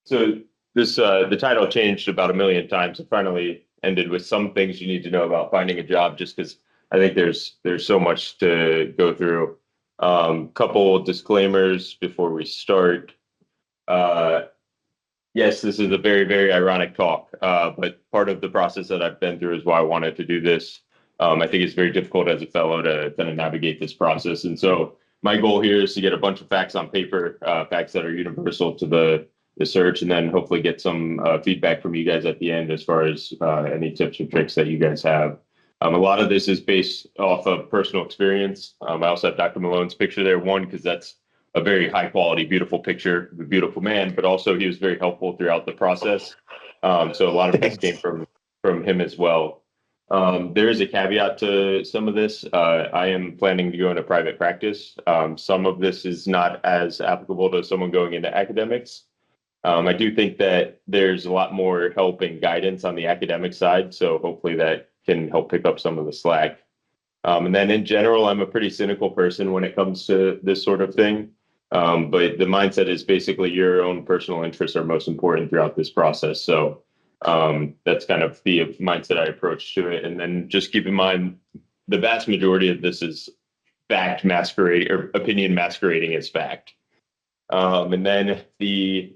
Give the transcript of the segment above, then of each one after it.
So this the title changed about a million times. It finally ended with some things you need to know about finding a job, just because I think there's so much to go through. Couple disclaimers before we start. Uh, yes, this is a very ironic talk, but part of the process that I've been through is why I wanted to do this. I think it's very difficult as a fellow to kind of navigate this process, and so my goal here is to get a bunch of facts on paper, facts that are universal to the search, and then hopefully get some feedback from you guys at the end as far as any tips or tricks that you guys have. A lot of this is based off of personal experience. I also have Dr. Malone's picture there, one, because that's a very high quality, beautiful picture of a beautiful man, but also he was very helpful throughout the process. So a lot of this came from him as well. There is a caveat to some of this. I am planning to go into private practice. Some of this is not as applicable to someone going into academics. I do think that there's a lot more help and guidance on the academic side, so hopefully that can help pick up some of the slack. And then in general, I'm a pretty cynical person when it comes to this sort of thing. But the mindset is basically your own personal interests are most important throughout this process. So that's kind of the mindset I approach to it. And then just keep in mind, the vast majority of this is fact masquerading or opinion masquerading as fact. And then the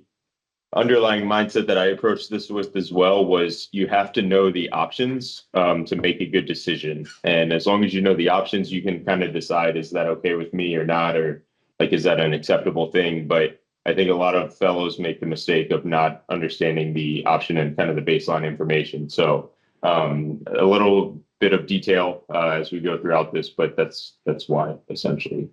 underlying mindset that I approached this with as well was you have to know the options to make a good decision. And as long as you know the options, you can kind of decide, is that okay with me or not? Or like, is that an acceptable thing? But I think a lot of fellows make the mistake of not understanding the option and kind of the baseline information. So a little bit of detail as we go throughout this, but that's why essentially.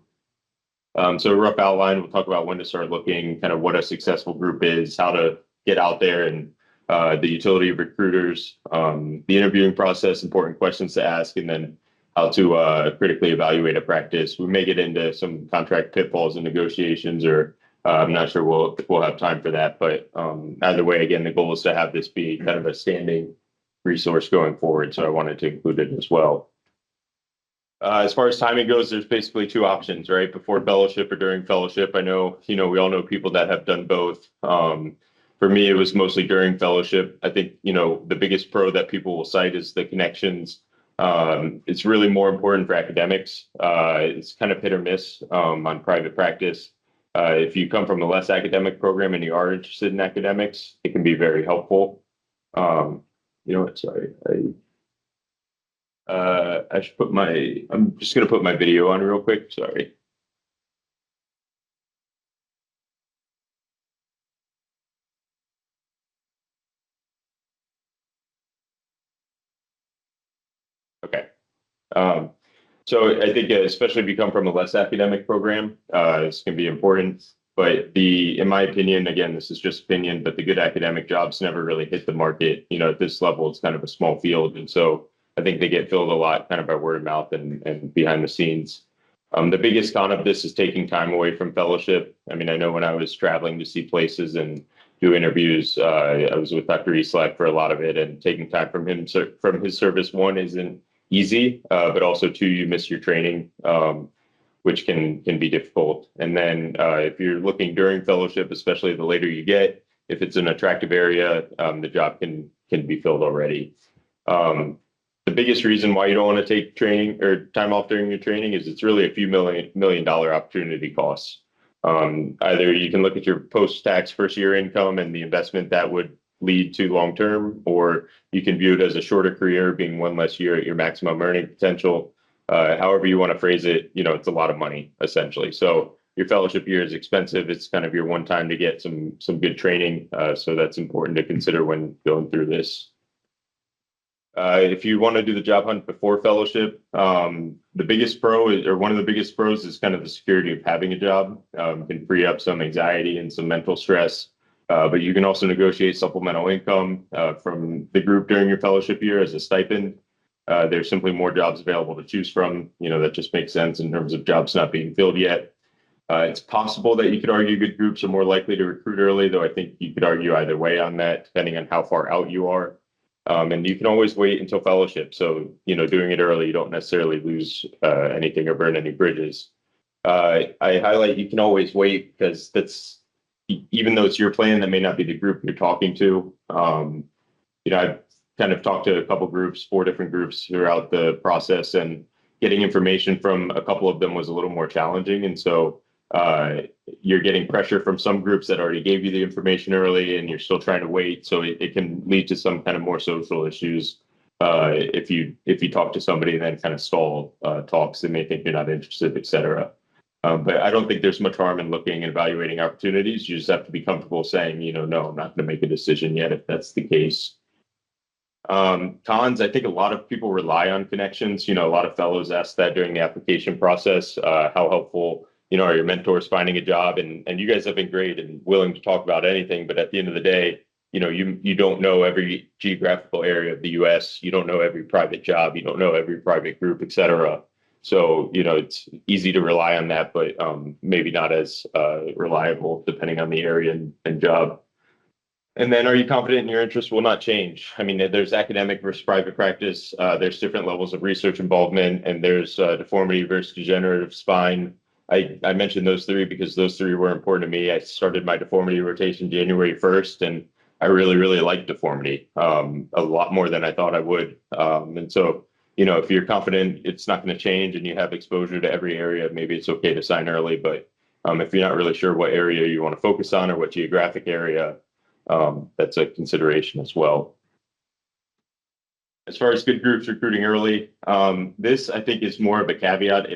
So a rough outline, we'll talk about when to start looking, kind of what a successful group is, how to get out there, and the utility of recruiters, the interviewing process, important questions to ask, and then how to critically evaluate a practice. We may get into some contract pitfalls and negotiations, or I'm not sure we'll have time for that. But either way, again, the goal is to have this be kind of a standing resource going forward. So I wanted to include it as well. As far as timing goes, there's basically two options, right? Before fellowship or during fellowship. I know, we all know people that have done both. For me, it was mostly during fellowship. I think, the biggest pro that people will cite is the connections. It's really more important for academics. It's kind of hit or miss on private practice. If you come from a less academic program and you are interested in academics, it can be very helpful. You know what? Sorry, I should I'm just going to put my video on real quick. Sorry. Okay. So I think especially if you come from a less academic program, this can be important. But in my opinion, again, this is just opinion, but the good academic jobs never really hit the market. At this level, it's kind of a small field. And so I think they get filled a lot kind of by word of mouth and behind the scenes. The biggest con of this is taking time away from fellowship. I mean, I know when I was traveling to see places and do interviews, I was with Dr. Eslack for a lot of it, and taking time from him, from his service, one, isn't easy, but also two, you miss your training, which can be difficult. And then if you're looking during fellowship, especially the later you get, if it's an attractive area, the job can be filled already. The biggest reason why you don't want to take training or time off during your training is it's really a few million dollar opportunity costs. Either you can look at your post-tax first year income and the investment that would lead to long term, or you can view it as a shorter career, being one less year at your maximum earning potential. However you want to phrase it, it's a lot of money essentially. So your fellowship year is expensive. It's kind of your one time to get some good training. So that's important to consider when going through this. If you want to do the job hunt before fellowship, the biggest pro or one of the biggest pros is kind of the security of having a job. Can free up some anxiety and some mental stress. But you can also negotiate supplemental income from the group during your fellowship year as a stipend. There's simply more jobs available to choose from. That just makes sense in terms of jobs not being filled yet. It's possible that you could argue good groups are more likely to recruit early, though I think you could argue either way on that, depending on how far out you are. And you can always wait until fellowship. So, doing it early, you don't necessarily lose anything or burn any bridges. I highlight you can always wait because that's even though it's your plan, that may not be the group you're talking to. I've kind of talked to a couple groups, 4 different groups throughout the process, and getting information from a couple of them was a little more challenging. And so uh, you're getting pressure from some groups that already gave you the information early, and you're still trying to wait. So it can lead to some kind of more social issues. If you talk to somebody and then kind of stall talks, they may think you're not interested, et cetera. But I don't think there's much harm in looking and evaluating opportunities. You just have to be comfortable saying, no, I'm not going to make a decision yet if that's the case. Cons, I think a lot of people rely on connections. A lot of fellows ask that during the application process. How helpful, are your mentors finding a job? And you guys have been great and willing to talk about anything. But at the end of the day, you don't know every geographical area of the U.S. You don't know every private job. You don't know every private group, et cetera. So, it's easy to rely on that, but maybe not as reliable depending on the area and job. And then, are you confident your interests will not change? I mean, there's academic versus private practice. There's different levels of research involvement, and there's deformity versus degenerative spine. I mentioned those 3 because those 3 were important to me. I started my deformity rotation January 1st, and I really, really liked deformity a lot more than I thought I would. And so, if you're confident it's not going to change and you have exposure to every area, maybe it's okay to sign early. But if you're not really sure what area you want to focus on or what geographic area, that's a consideration as well. As far as good groups recruiting early, this I think is more of a caveat.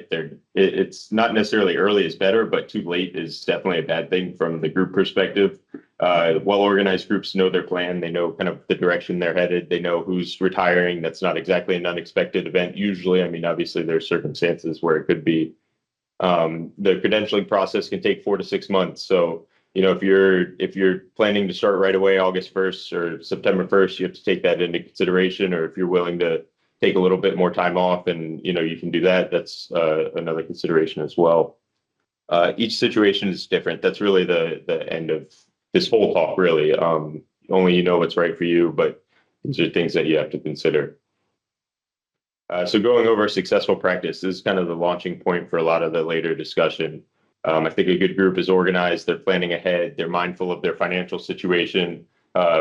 It's not necessarily early is better, but too late is definitely a bad thing from the group perspective. Well-organized groups know their plan. They know kind of the direction they're headed. They know who's retiring. That's not exactly an unexpected event. Usually, I mean, obviously there's circumstances where it could be. The credentialing process can take 4 to 6 months. So if you're planning to start right away, August 1st or September 1st, you have to take that into consideration. Or if you're willing to take a little bit more time off and you can do that, that's another consideration as well. Each situation is different. That's really the end of this whole talk, really. Only you know what's right for you, but these are things that you have to consider. So going over successful practice, this is kind of the launching point for a lot of the later discussion. I think a good group is organized, they're planning ahead, they're mindful of their financial situation,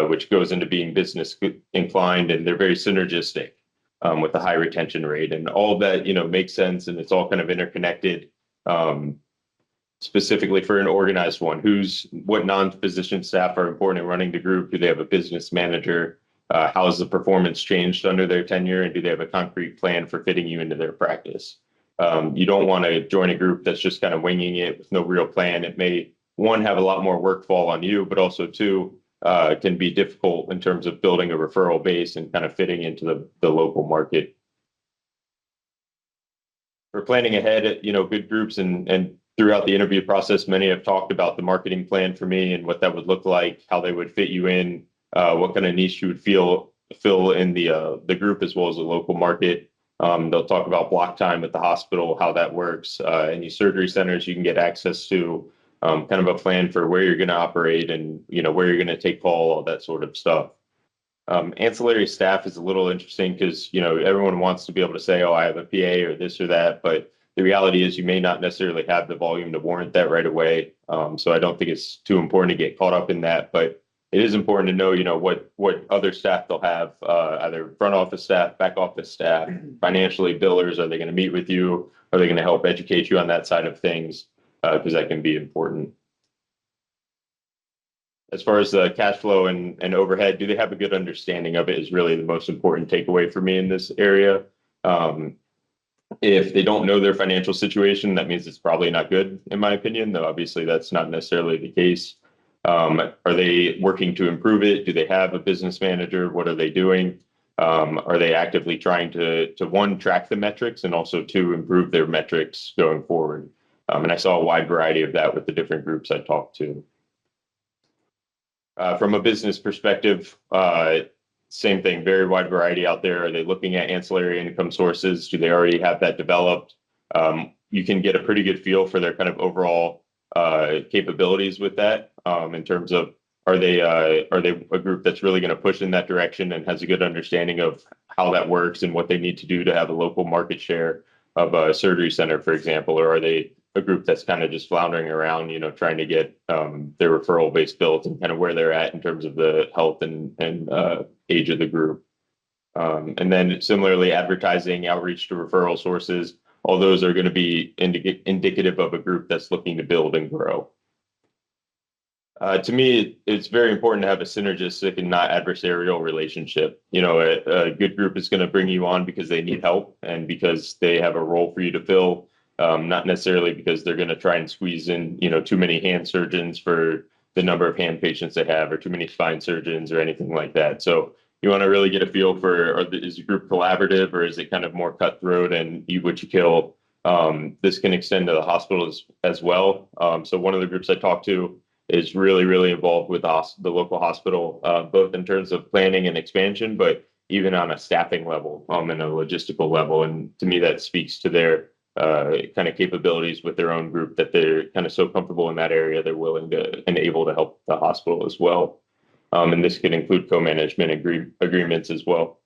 which goes into being business inclined, and they're very synergistic with a high retention rate. And all of that, makes sense, and it's all kind of interconnected. Specifically for an organized one, what non-physician staff are important in running the group? Do they have a business manager? How has the performance changed under their tenure? And do they have a concrete plan for fitting you into their practice? You don't want to join a group that's just kind of winging it with no real plan. It may, 1, have a lot more work fall on you, but also 2, can be difficult in terms of building a referral base and kind of fitting into the local market. For planning ahead, good groups and throughout the interview process, many have talked about the marketing plan for me and what that would look like, how they would fit you in, what kind of niche you would fill in the group as well as the local market. They'll talk about block time at the hospital, how that works. Any surgery centers you can get access to, kind of a plan for where you're going to operate and where you're going to take call, all that sort of stuff. Ancillary staff is a little interesting because everyone wants to be able to say, oh, I have a PA or this or that, but the reality is you may not necessarily have the volume to warrant that right away. So I don't think it's too important to get caught up in that, but it is important to know, what other staff they'll have, either front office staff, back office staff, financially billers. Are they going to meet with you? Are they going to help educate you on that side of things? Because that can be important. As far as the cash flow and overhead, do they have a good understanding of it is really the most important takeaway for me in this area. If they don't know their financial situation, that means it's probably not good, in my opinion, though obviously that's not necessarily the case. Are they working to improve it? Do they have a business manager? What are they doing? Are they actively trying to 1, track the metrics and also 2, improve their metrics going forward? And I saw a wide variety of that with the different groups I talked to. From a business perspective, same thing, very wide variety out there. Are they looking at ancillary income sources? Do they already have that developed? You can get a pretty good feel for their kind of overall capabilities with that in terms of are they a group that's really going to push in that direction and has a good understanding of how that works and what they need to do to have a local market share of a surgery center, for example, or are they a group that's kind of just floundering around, trying to get their referral base built and kind of where they're at in terms of the health and age of the group. And then similarly, advertising, outreach to referral sources, all those are going to be indicative of a group that's looking to build and grow. To me, it's very important to have a synergistic and not adversarial relationship. A good group is going to bring you on because they need help and because they have a role for you to fill, not necessarily because they're going to try and squeeze in, too many hand surgeons for the number of hand patients they have, or too many spine surgeons or anything like that. So you want to really get a feel for, is the group collaborative, or is it kind of more cutthroat and eat what you kill? This can extend to the hospital as well. So one of the groups I talked to is really, really involved with the local hospital, both in terms of planning and expansion, but even on a staffing level, and a logistical level. And to me, that speaks to their kind of capabilities with their own group, that they're kind of so comfortable in that area, they're willing to and able to help the hospital as well. And this could include co-management agreements as well.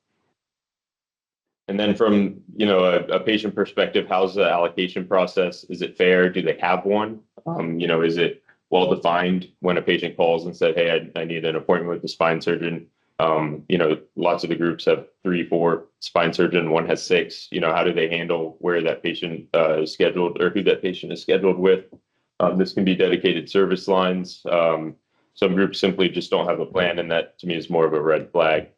And then from, a patient perspective, how's the allocation process? Is it fair? Do they have one? Is it well-defined when a patient calls and said, hey, I need an appointment with the spine surgeon? Lots of the groups have 3, 4 spine surgeon, one has 6. How do they handle where that patient is scheduled, or who that patient is scheduled with? This can be dedicated service lines. Some groups simply just don't have a plan, and that to me is more of a red flag.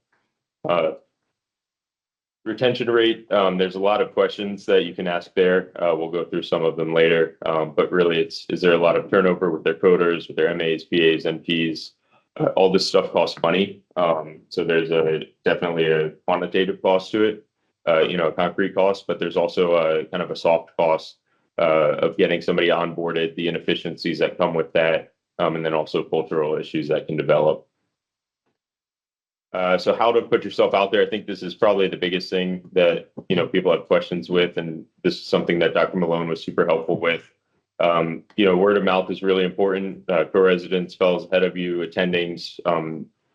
Retention rate, there's a lot of questions that you can ask there. We'll go through some of them later. But really, is there a lot of turnover with their coders, with their MAs, PAs, NPs? All this stuff costs money. So there's definitely a quantitative cost to it, a concrete cost, but there's also a kind of a soft cost of getting somebody onboarded, the inefficiencies that come with that, and then also cultural issues that can develop. So how to put yourself out there, I think this is probably the biggest thing that, people have questions with, and this is something that Dr. Malone was super helpful with. Word of mouth is really important. Co-residents, fellows ahead of you, attendings,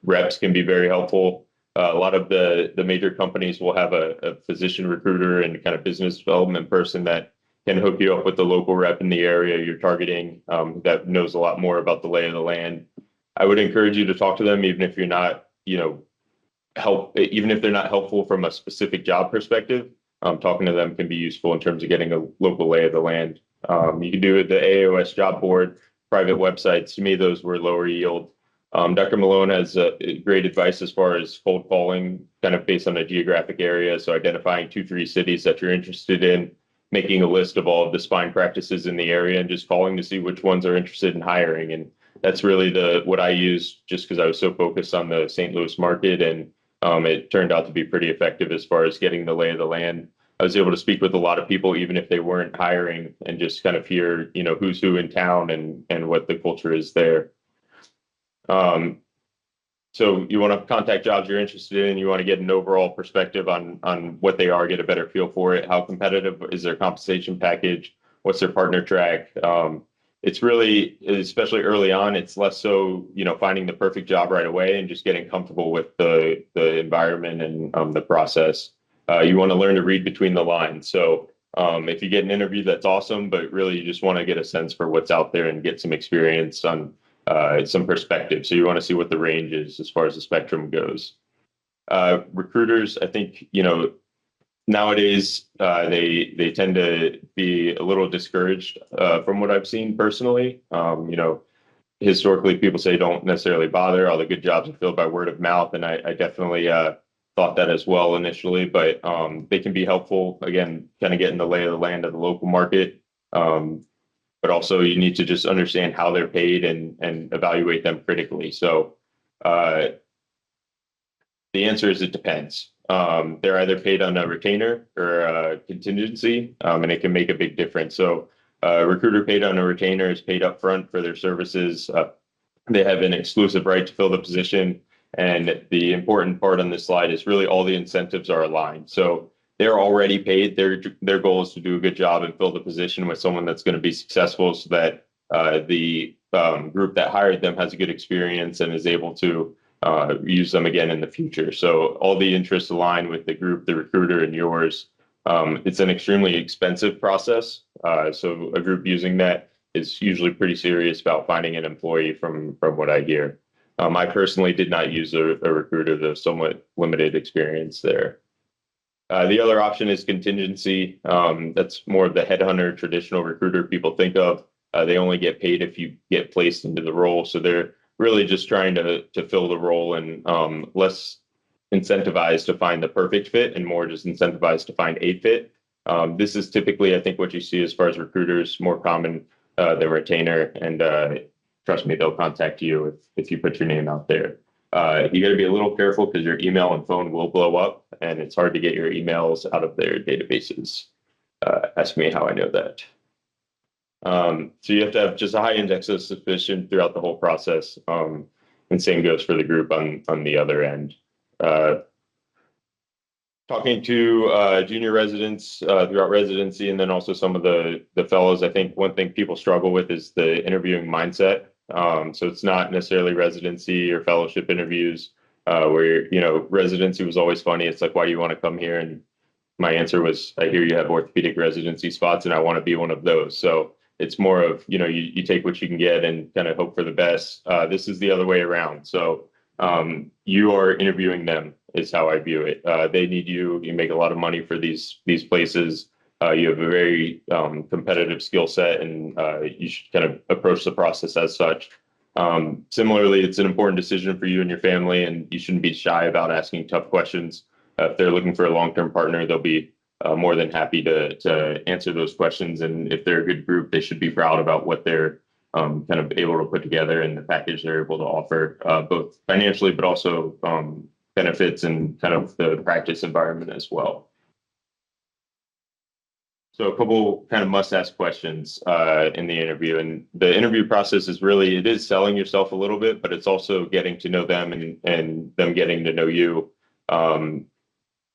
reps can be very helpful. A lot of the major companies will have a physician recruiter and kind of business development person that can hook you up with the local rep in the area you're targeting, that knows a lot more about the lay of the land. I would encourage you to talk to them, even if you're not, even if they're not helpful from a specific job perspective. Talking to them can be useful in terms of getting a local lay of the land. You can do it the AAOS job board, private websites. To me, those were lower yield. Dr. Malone has great advice as far as cold calling, kind of based on a geographic area. So identifying 2, 3 cities that you're interested in, making a list of all of the spine practices in the area, and just calling to see which ones are interested in hiring. And that's really what I used, just because I was so focused on the St. Louis market, and it turned out to be pretty effective as far as getting the lay of the land. I was able to speak with a lot of people, even if they weren't hiring, and just kind of hear, who's who in town and what the culture is there. So you want to contact jobs you're interested in. You want to get an overall perspective on what they are, get a better feel for it. How competitive is their compensation package? What's their partner track? It's really, especially early on, it's less so, finding the perfect job right away and just getting comfortable with the environment and the process. You want to learn to read between the lines. So if you get an interview, that's awesome, but really you just want to get a sense for what's out there and get some experience on some perspective. So you want to see what the range is as far as the spectrum goes. Recruiters, I think, nowadays they tend to be a little discouraged from what I've seen personally. Historically, people say don't necessarily bother. All the good jobs are filled by word of mouth, and I definitely thought that as well initially. But they can be helpful, again, kind of getting the lay of the land of the local market. But also you need to just understand how they're paid and evaluate them critically. So the answer is it depends. They're either paid on a retainer or a contingency, and it can make a big difference. So a recruiter paid on a retainer is paid up front for their services. They have an exclusive right to fill the position. And the important part on this slide is really all the incentives are aligned. So they're already paid. Their goal is to do a good job and fill the position with someone that's going to be successful, so that the group that hired them has a good experience and is able to use them again in the future. So all the interests align with the group, the recruiter, and yours. It's an extremely expensive process. So a group using that is usually pretty serious about finding an employee from what I hear. I personally did not use a recruiter, though somewhat limited experience there. The other option is contingency. That's more of the headhunter traditional recruiter people think of. They only get paid if you get placed into the role. So they're really just trying to fill the role and less incentivized to find the perfect fit and more just incentivized to find a fit. This is typically, I think, what you see as far as recruiters, more common than retainer. And trust me, they'll contact you if you put your name out there. You got to be a little careful because your email and phone will blow up, and it's hard to get your emails out of their databases. Ask me how I know that. So you have to have just a high index of suspicion throughout the whole process. And same goes for the group on the other end. Uh, Talking to junior residents throughout residency, and then also some of the fellows, I think one thing people struggle with is the interviewing mindset. So it's not necessarily residency or fellowship interviews where residency was always funny. It's like, why do you want to come here? And my answer was, I hear you have orthopedic residency spots, and I want to be one of those. So it's more of, you take what you can get and kind of hope for the best. This is the other way around. So you are interviewing them is how I view it. They need you. You make a lot of money for these places. You have a very competitive skill set, and you should kind of approach the process as such. Similarly, it's an important decision for you and your family, and you shouldn't be shy about asking tough questions. If they're looking for a long-term partner, they'll be more than happy to answer those questions. And if they're a good group, they should be proud about what they're kind of able to put together and the package they're able to offer, both financially, but also benefits and kind of the practice environment as well. So a couple kind of must-ask questions in the interview, and the interview process it is selling yourself a little bit, but it's also getting to know them and them getting to know you. One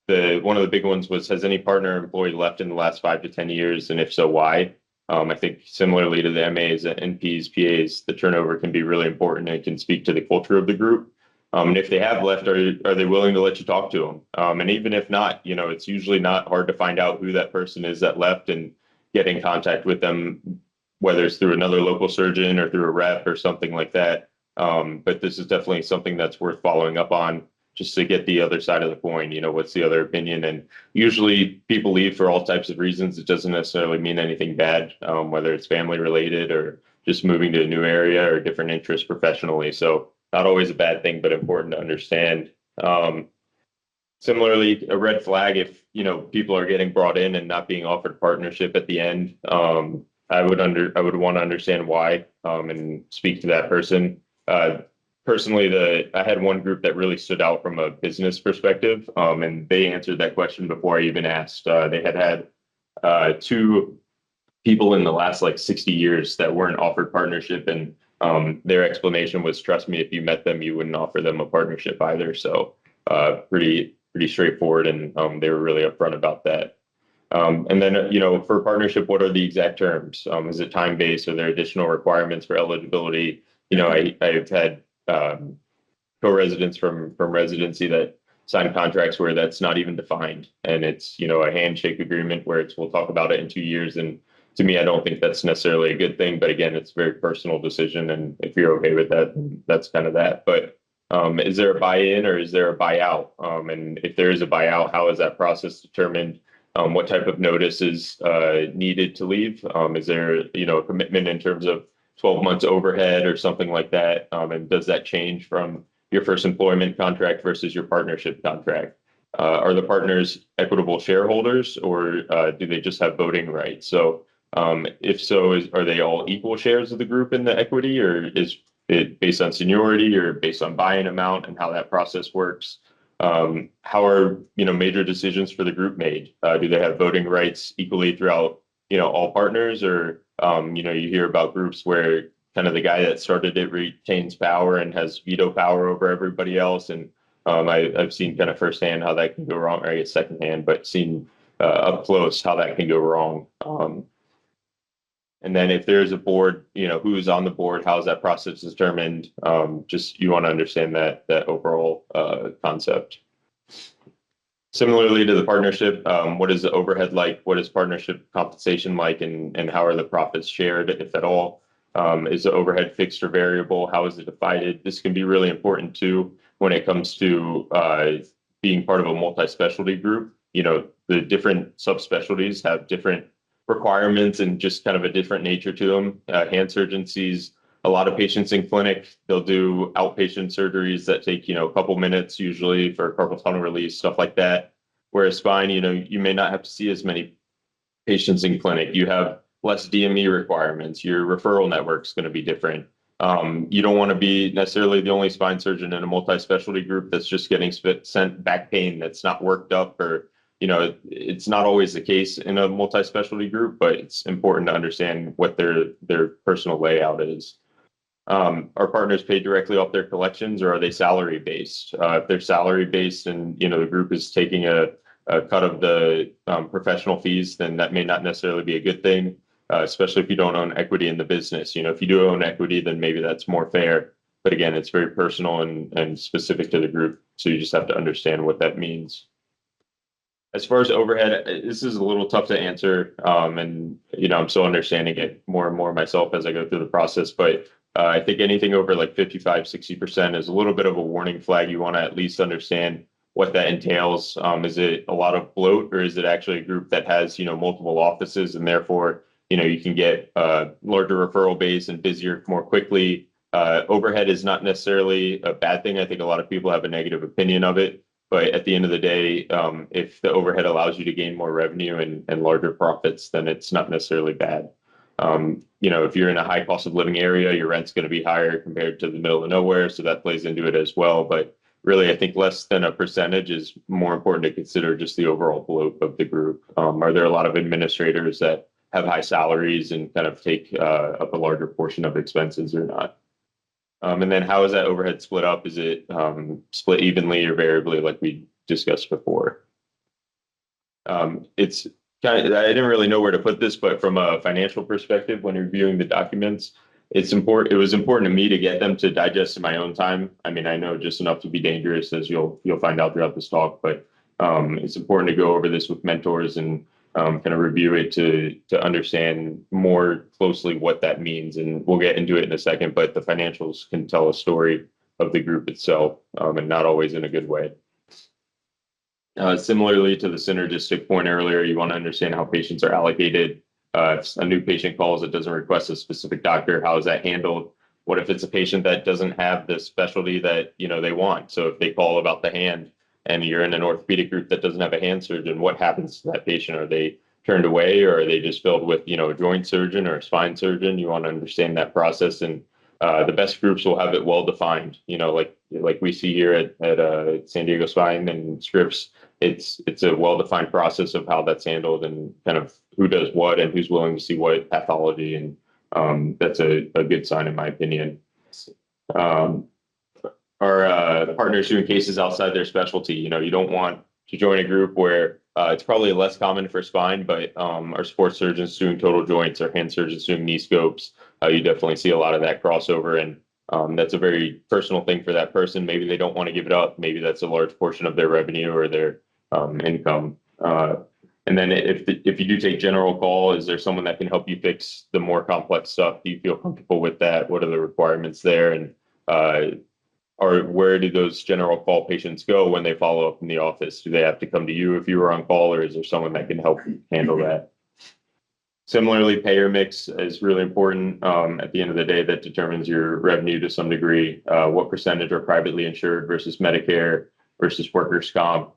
of the big ones was, has any partner or employee left in the last 5 to 10 years, and if so, why? I think similarly to the MAs, NPs, PAs, the turnover can be really important and it can speak to the culture of the group. And if they have left, are they willing to let you talk to them? And even if not, it's usually not hard to find out who that person is that left and get in contact with them, whether it's through another local surgeon or through a rep or something like that. But this is definitely something that's worth following up on just to get the other side of the coin. What's the other opinion? And usually people leave for all types of reasons. It doesn't necessarily mean anything bad, whether it's family related or just moving to a new area or different interests professionally. So not always a bad thing, but important to understand. Similarly, a red flag if people are getting brought in and not being offered partnership at the end. I would want to understand why and speak to that person. Personally, I had one group that really stood out from a business perspective, and they answered that question before I even asked. They had two people in the last like 60 years that weren't offered partnership, and their explanation was, trust me, if you met them, you wouldn't offer them a partnership either. So pretty straightforward, and they were really upfront about that. And then, for partnership, what are the exact terms? Is it time-based? Are there additional requirements for eligibility? I've had co-residents from residency that sign contracts where that's not even defined, and it's a handshake agreement where we'll talk about it in 2 years. And to me, I don't think that's necessarily a good thing, but again, it's a very personal decision, and if you're okay with that, that's kind of that. But is there a buy-in or is there a buyout? And if there is a buyout, how is that process determined? What type of notice is needed to leave? Is there a commitment in terms of 12 months overhead or something like that? And does that change from your first employment contract versus your partnership contract? Are the partners equitable shareholders, or do they just have voting rights? So if so, are they all equal shares of the group in the equity, or is it based on seniority or based on buy-in amount and how that process works? How are major decisions for the group made? Do they have voting rights equally throughout all partners, or you hear about groups where kind of the guy that started it retains power and has veto power over everybody else? And I've seen kind of firsthand how that can go wrong, or I guess secondhand, but seen up close how that can go wrong. And then if there's a board, who's on the board, how is that process determined? Just you want to understand that overall concept. Similarly to the partnership, what is the overhead like? What is partnership compensation like, and how are the profits shared, if at all? Is the overhead fixed or variable? How is it divided? This can be really important too when it comes to being part of a multi-specialty group. You know, the different subspecialties have different requirements and just kind of a different nature to them. Hand surgeon sees a lot of patients in clinic. They'll do outpatient surgeries that take, a couple minutes usually for carpal tunnel release, stuff like that. Whereas spine, you may not have to see as many patients in clinic. You have less DME requirements. Your referral network is going to be different. You don't want to be necessarily the only spine surgeon in a multi-specialty group that's just getting sent back pain that's not worked up, or it's not always the case in a multi-specialty group, but it's important to understand what their personal layout is. Are partners paid directly off their collections, or are they salary based? If they're salary based and the group is taking a cut of the professional fees, then that may not necessarily be a good thing, especially if you don't own equity in the business. If you do own equity, then maybe that's more fair. But again, it's very personal and specific to the group, so you just have to understand what that means. As far as overhead, this is a little tough to answer, and I'm still understanding it more and more myself as I go through the process. But I think anything over like 55-60% is a little bit of a warning flag. You want to at least understand what that entails. Is it a lot of bloat, or is it actually a group that has multiple offices, and therefore you can get a larger referral base and busier more quickly? Overhead is not necessarily a bad thing. I think a lot of people have a negative opinion of it. But at the end of the day, if the overhead allows you to gain more revenue and larger profits, then it's not necessarily bad. If you're in a high cost of living area, your rent's going to be higher compared to the middle of nowhere, so that plays into it as well. But really, I think less than a percentage is more important to consider just the overall bloat of the group. Are there a lot of administrators that have high salaries and kind of take up a larger portion of expenses or not? And then how is that overhead split up? Is it split evenly or variably like we discussed before? It's kind of, I didn't really know where to put this, but from a financial perspective, when reviewing the documents, it's important. It was important to me to get them to digest in my own time. I mean, I know just enough to be dangerous, as you'll find out throughout this talk, but it's important to go over this with mentors and kind of review it to understand more closely what that means. And we'll get into it in a second, but the financials can tell a story of the group itself, and not always in a good way. Similarly to the synergistic point earlier, you want to understand how patients are allocated. If a new patient calls that doesn't request a specific doctor, how is that handled? What if it's a patient that doesn't have the specialty that they want? So if they call about the hand, and you're in an orthopedic group that doesn't have a hand surgeon, what happens to that patient? Are they turned away, or are they just filled with, a joint surgeon or a spine surgeon? You want to understand that process, and the best groups will have it well defined. Like we see here at San Diego Spine and Scripps, it's a well defined process of how that's handled and kind of who does what and who's willing to see what pathology, and that's a good sign in my opinion. Are partners doing cases outside their specialty? You don't want to join a group where it's probably less common for spine, but our sports surgeons doing total joints, our hand surgeons doing knee scopes. You definitely see a lot of that crossover, and that's a very personal thing for that person. Maybe they don't want to give it up. Maybe that's a large portion of their revenue or their income. And then if you do take general call, is there someone that can help you fix the more complex stuff? Do you feel comfortable with that? What are the requirements there? And or where do those general call patients go when they follow up in the office? Do they have to come to you if you were on call, or is there someone that can help handle that? Similarly, payer mix is really important. At the end of the day, that determines your revenue to some degree. What percentage are privately insured versus Medicare versus workers' comp?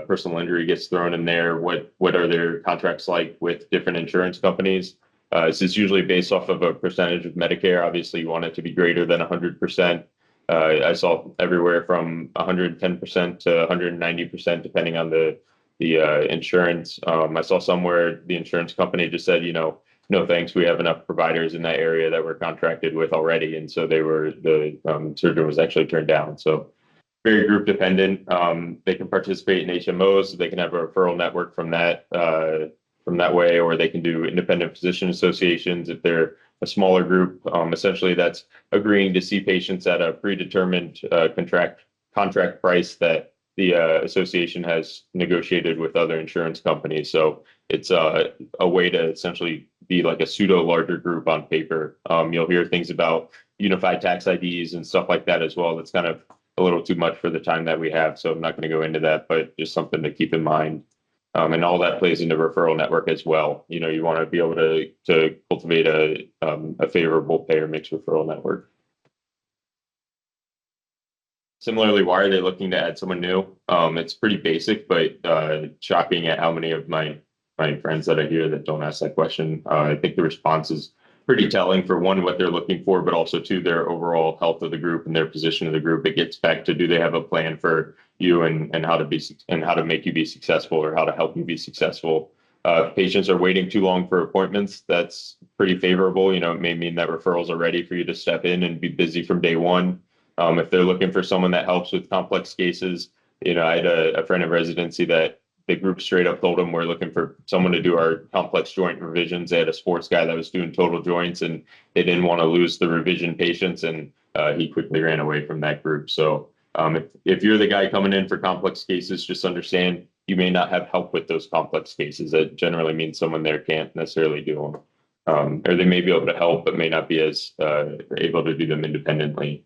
Personal injury gets thrown in there. What are their contracts like with different insurance companies? This is usually based off of a percentage of Medicare. Obviously, you want it to be greater than 100%. I saw everywhere from 110% to 190%, depending on the insurance. I saw somewhere the insurance company just said, no thanks, we have enough providers in that area that we're contracted with already, and so the surgeon was actually turned down. So very group dependent. They can participate in HMOs, so they can have a referral network from that way, or they can do independent physician associations if they're a smaller group. Essentially, that's agreeing to see patients at a predetermined contract price that the association has negotiated with other insurance companies. So it's a way to essentially be like a pseudo larger group on paper. You'll hear things about unified tax IDs and stuff like that as well. That's kind of a little too much for the time that we have. So I'm not going to go into that, but just something to keep in mind. And all that plays into referral network as well. You want to be able to cultivate a favorable payer mix referral network. Similarly, why are they looking to add someone new? It's pretty basic, but shocking at how many of my friends that I hear that don't ask that question. I think the response is pretty telling for one, what they're looking for, but also two, their overall health of the group and their position of the group. It gets back to, do they have a plan for you and how to make you be successful, or how to help you be successful? If patients are waiting too long for appointments, that's pretty favorable. It may mean that referrals are ready for you to step in and be busy from day one. If they're looking for someone that helps with complex cases, I had a friend in residency that the group straight up told him, we're looking for someone to do our complex joint revisions. They had a sports guy that was doing total joints, and they didn't want to lose the revision patients, and he quickly ran away from that group. So if you're the guy coming in for complex cases, just understand you may not have help with those complex cases. That generally means someone there can't necessarily do them. Or they may be able to help, but may not be as able to do them independently.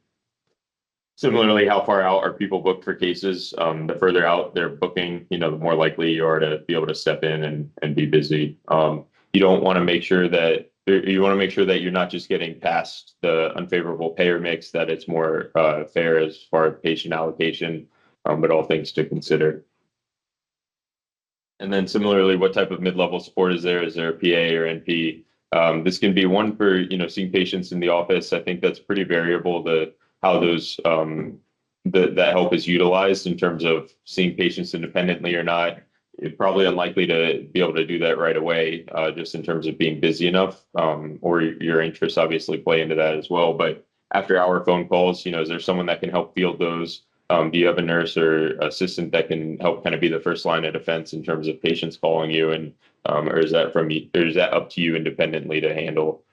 Similarly, how far out are people booked for cases? The further out they're booking, the more likely you are to be able to step in and be busy. You don't want to make sure that you're not just getting past the unfavorable payer mix, that it's more fair as far as patient allocation, but all things to consider. And then similarly, what type of mid-level support is there? Is there a PA or NP? This can be one for, seeing patients in the office. I think that's pretty variable, how that help is utilized in terms of seeing patients independently or not. You're probably unlikely to be able to do that right away, just in terms of being busy enough, or your interests obviously play into that as well. But after hour phone calls, is there someone that can help field those? Do you have a nurse or assistant that can help kind of be the first line of defense in terms of patients calling you, and or is that up to you independently to handle?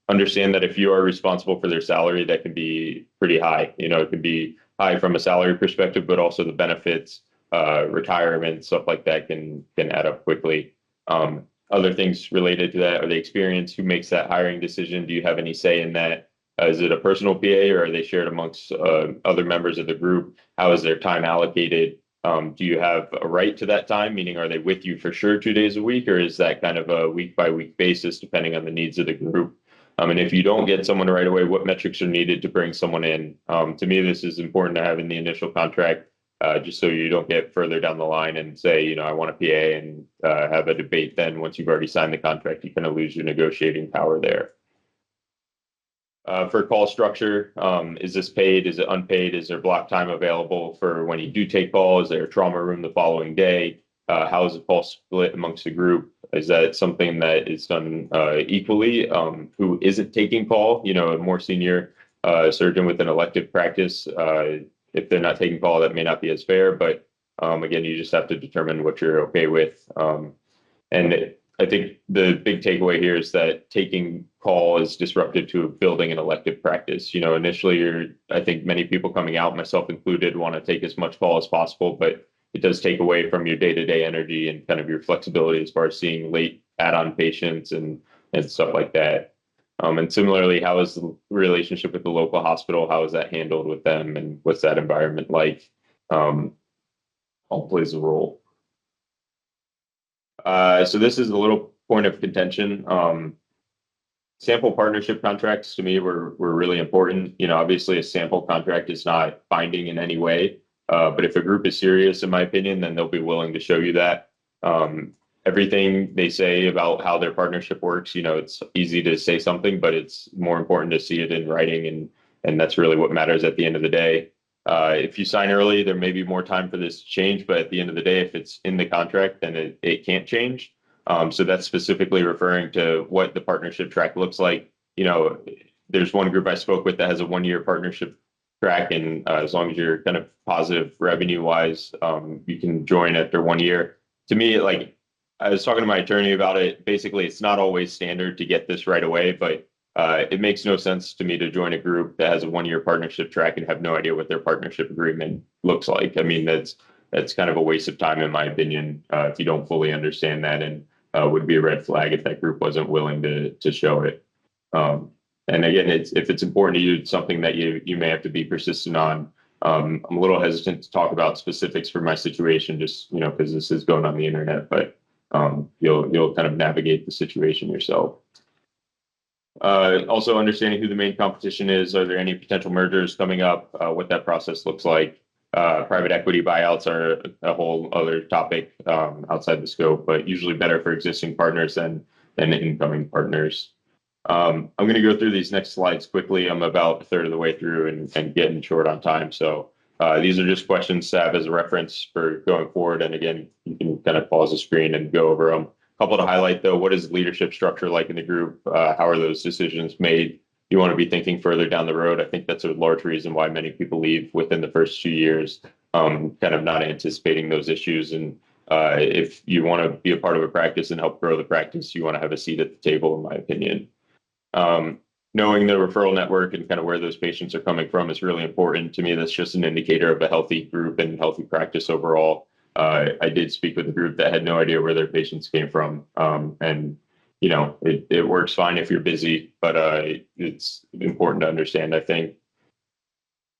Understand that if you are responsible for their salary, that can be pretty high. It can be high from a salary perspective, but also the benefits, retirement, stuff like that can add up quickly. Other things related to that are the experience. Who makes that hiring decision? Do you have any say in that? Is it a personal PA, or are they shared amongst other members of the group? How is their time allocated? Do you have a right to that time? Meaning, are they with you for sure 2 days a week, or is that kind of a week by week basis depending on the needs of the group? And if you don't get someone right away, what metrics are needed to bring someone in? To me, this is important to have in the initial contract, just so you don't get further down the line and say, I want a PA, and have a debate. Then once you've already signed the contract, you kind of lose your negotiating power there. For call structure, is this paid? Is it unpaid? Is there block time available for when you do take call? Is there a trauma room the following day? How is the call split amongst the group? Is that something that is done equally? Who isn't taking call? A more senior surgeon with an elective practice, if they're not taking call, that may not be as fair. But again, you just have to determine what you're okay with. I think the big takeaway here is that taking call is disruptive to building an elective practice. Initially, I think many people coming out, myself included, want to take as much call as possible, but it does take away from your day-to-day energy and kind of your flexibility as far as seeing late add-on patients and stuff like that. And similarly, how is the relationship with the local hospital? How is that handled with them, and what's that environment like? All plays a role. So this is a little point of contention. Sample partnership contracts to me were really important. Obviously a sample contract is not binding in any way, but if a group is serious, in my opinion, then they'll be willing to show you that. Everything they say about how their partnership works, it's easy to say something, but it's more important to see it in writing, and that's really what matters at the end of the day. If you sign early, there may be more time for this to change, but at the end of the day, if it's in the contract, then it can't change. So that's specifically referring to what the partnership track looks like. There's one group I spoke with that has a 1-year partnership track, and as long as you're kind of positive revenue wise, you can join after 1 year. To me, like I was talking to my attorney about it, basically it's not always standard to get this right away, but it makes no sense to me to join a group that has a 1 year partnership track and have no idea what their partnership agreement looks like. I mean, that's kind of a waste of time, in my opinion, if you don't fully understand that, and would be a red flag if that group wasn't willing to show it. Um, and again, if it's important to you, it's something that you may have to be persistent on. I'm a little hesitant to talk about specifics for my situation, just because this is going on the internet, but you'll kind of navigate the situation yourself. Also understanding who the main competition is. Are there any potential mergers coming up? What that process looks like. Private equity buyouts are a whole other topic outside the scope, but usually better for existing partners than incoming partners. I'm going to go through these next slides quickly. I'm about a third of the way through and getting short on time. So these are just questions to have as a reference for going forward. And again, you can kind of pause the screen and go over them. A couple to highlight, though: what is leadership structure like in the group? How are those decisions made? You want to be thinking further down the road. I think that's a large reason why many people leave within the first 2 years, kind of not anticipating those issues. And if you want to be a part of a practice and help grow the practice, you want to have a seat at the table, in my opinion. Knowing the referral network and kind of where those patients are coming from is really important to me. That's just an indicator of a healthy group and healthy practice overall. I did speak with a group that had no idea where their patients came from. And it works fine if you're busy, but it's important to understand, I think.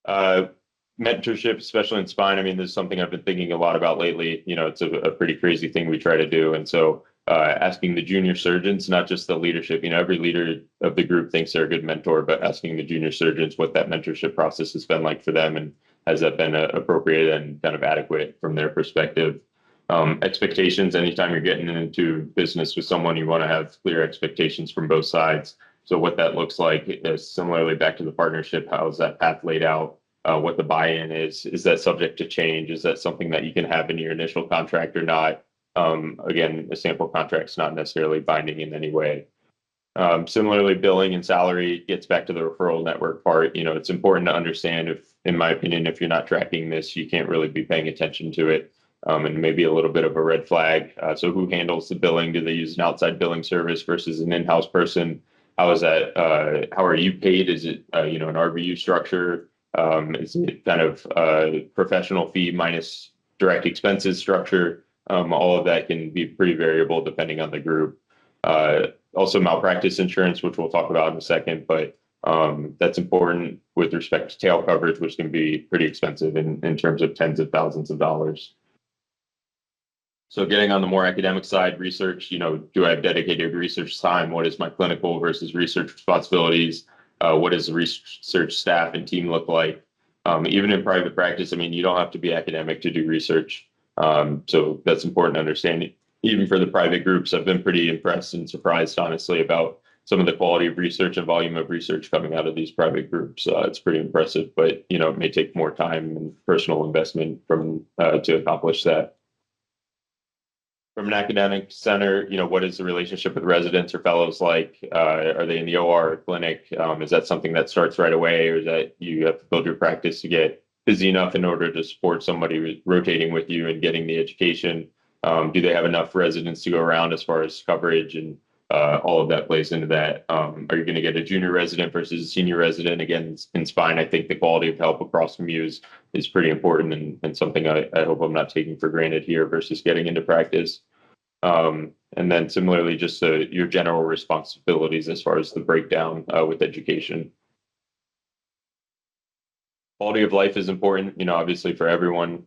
Mentorship, especially in spine. I mean, this is something I've been thinking a lot about lately. It's a pretty crazy thing we try to do. And so asking the junior surgeons, not just the leadership, every leader of the group thinks they're a good mentor, but asking the junior surgeons what that mentorship process has been like for them, and has that been appropriate and kind of adequate from their perspective. Expectations: anytime you're getting into business with someone, you want to have clear expectations from both sides. So what that looks like is similarly back to the partnership. How is that path laid out? What the buy-in is that subject to change? Is that something that you can have in your initial contract or not? Again, a sample contract's not necessarily binding in any way. Similarly, billing and salary gets back to the referral network part. It's important to understand, in my opinion, if you're not tracking this, you can't really be paying attention to it. And maybe a little bit of a red flag. So who handles the billing? Do they use an outside billing service versus an in-house person? How is that? How are you paid? Is it, an RVU structure? Is it kind of professional fee minus direct expenses structure? All of that can be pretty variable depending on the group. Also malpractice insurance, which we'll talk about in a second, but that's important with respect to tail coverage, which can be pretty expensive in terms of tens of thousands of dollars. So getting on the more academic side, research, do I have dedicated research time? What is my clinical versus research responsibilities? What does the research staff and team look like? Even in private practice, I mean, you don't have to be academic to do research. So that's important to understand. Even for the private groups, I've been pretty impressed and surprised, honestly, about some of the quality of research and volume of research coming out of these private groups. It's pretty impressive, but it may take more time and personal investment to accomplish that. From an academic center, what is the relationship with residents or fellows like? Are they in the OR or clinic? Is that something that starts right away, or is that you have to build your practice to get busy enough in order to support somebody rotating with you and getting the education? Do they have enough residents to go around as far as coverage, and all of that plays into that? Are you going to get a junior resident versus a senior resident? Again, in spine, I think the quality of help across from you is pretty important, and something I hope I'm not taking for granted here versus getting into practice. And then similarly, just your general responsibilities as far as the breakdown with education. Quality of life is important, obviously for everyone.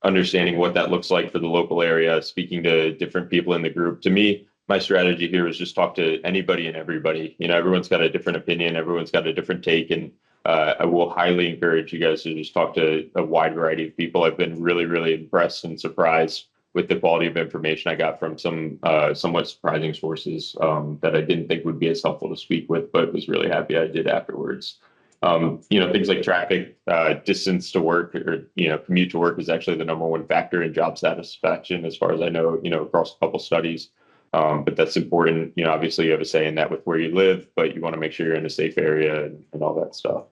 Understanding what that looks like for the local area, speaking to different people in the group. To me, my strategy here is just talk to anybody and everybody. Everyone's got a different opinion, everyone's got a different take, and I will highly encourage you guys to just talk to a wide variety of people. I've been really, really impressed and surprised with the quality of information I got from some somewhat surprising sources that I didn't think would be as helpful to speak with, but was really happy I did afterwards. Things like traffic, distance to work, or commute to work is actually the number 1 factor in job satisfaction, as far as I know, across a couple studies. But that's important. Obviously you have a say in that with where you live, but you want to make sure you're in a safe area and all that stuff.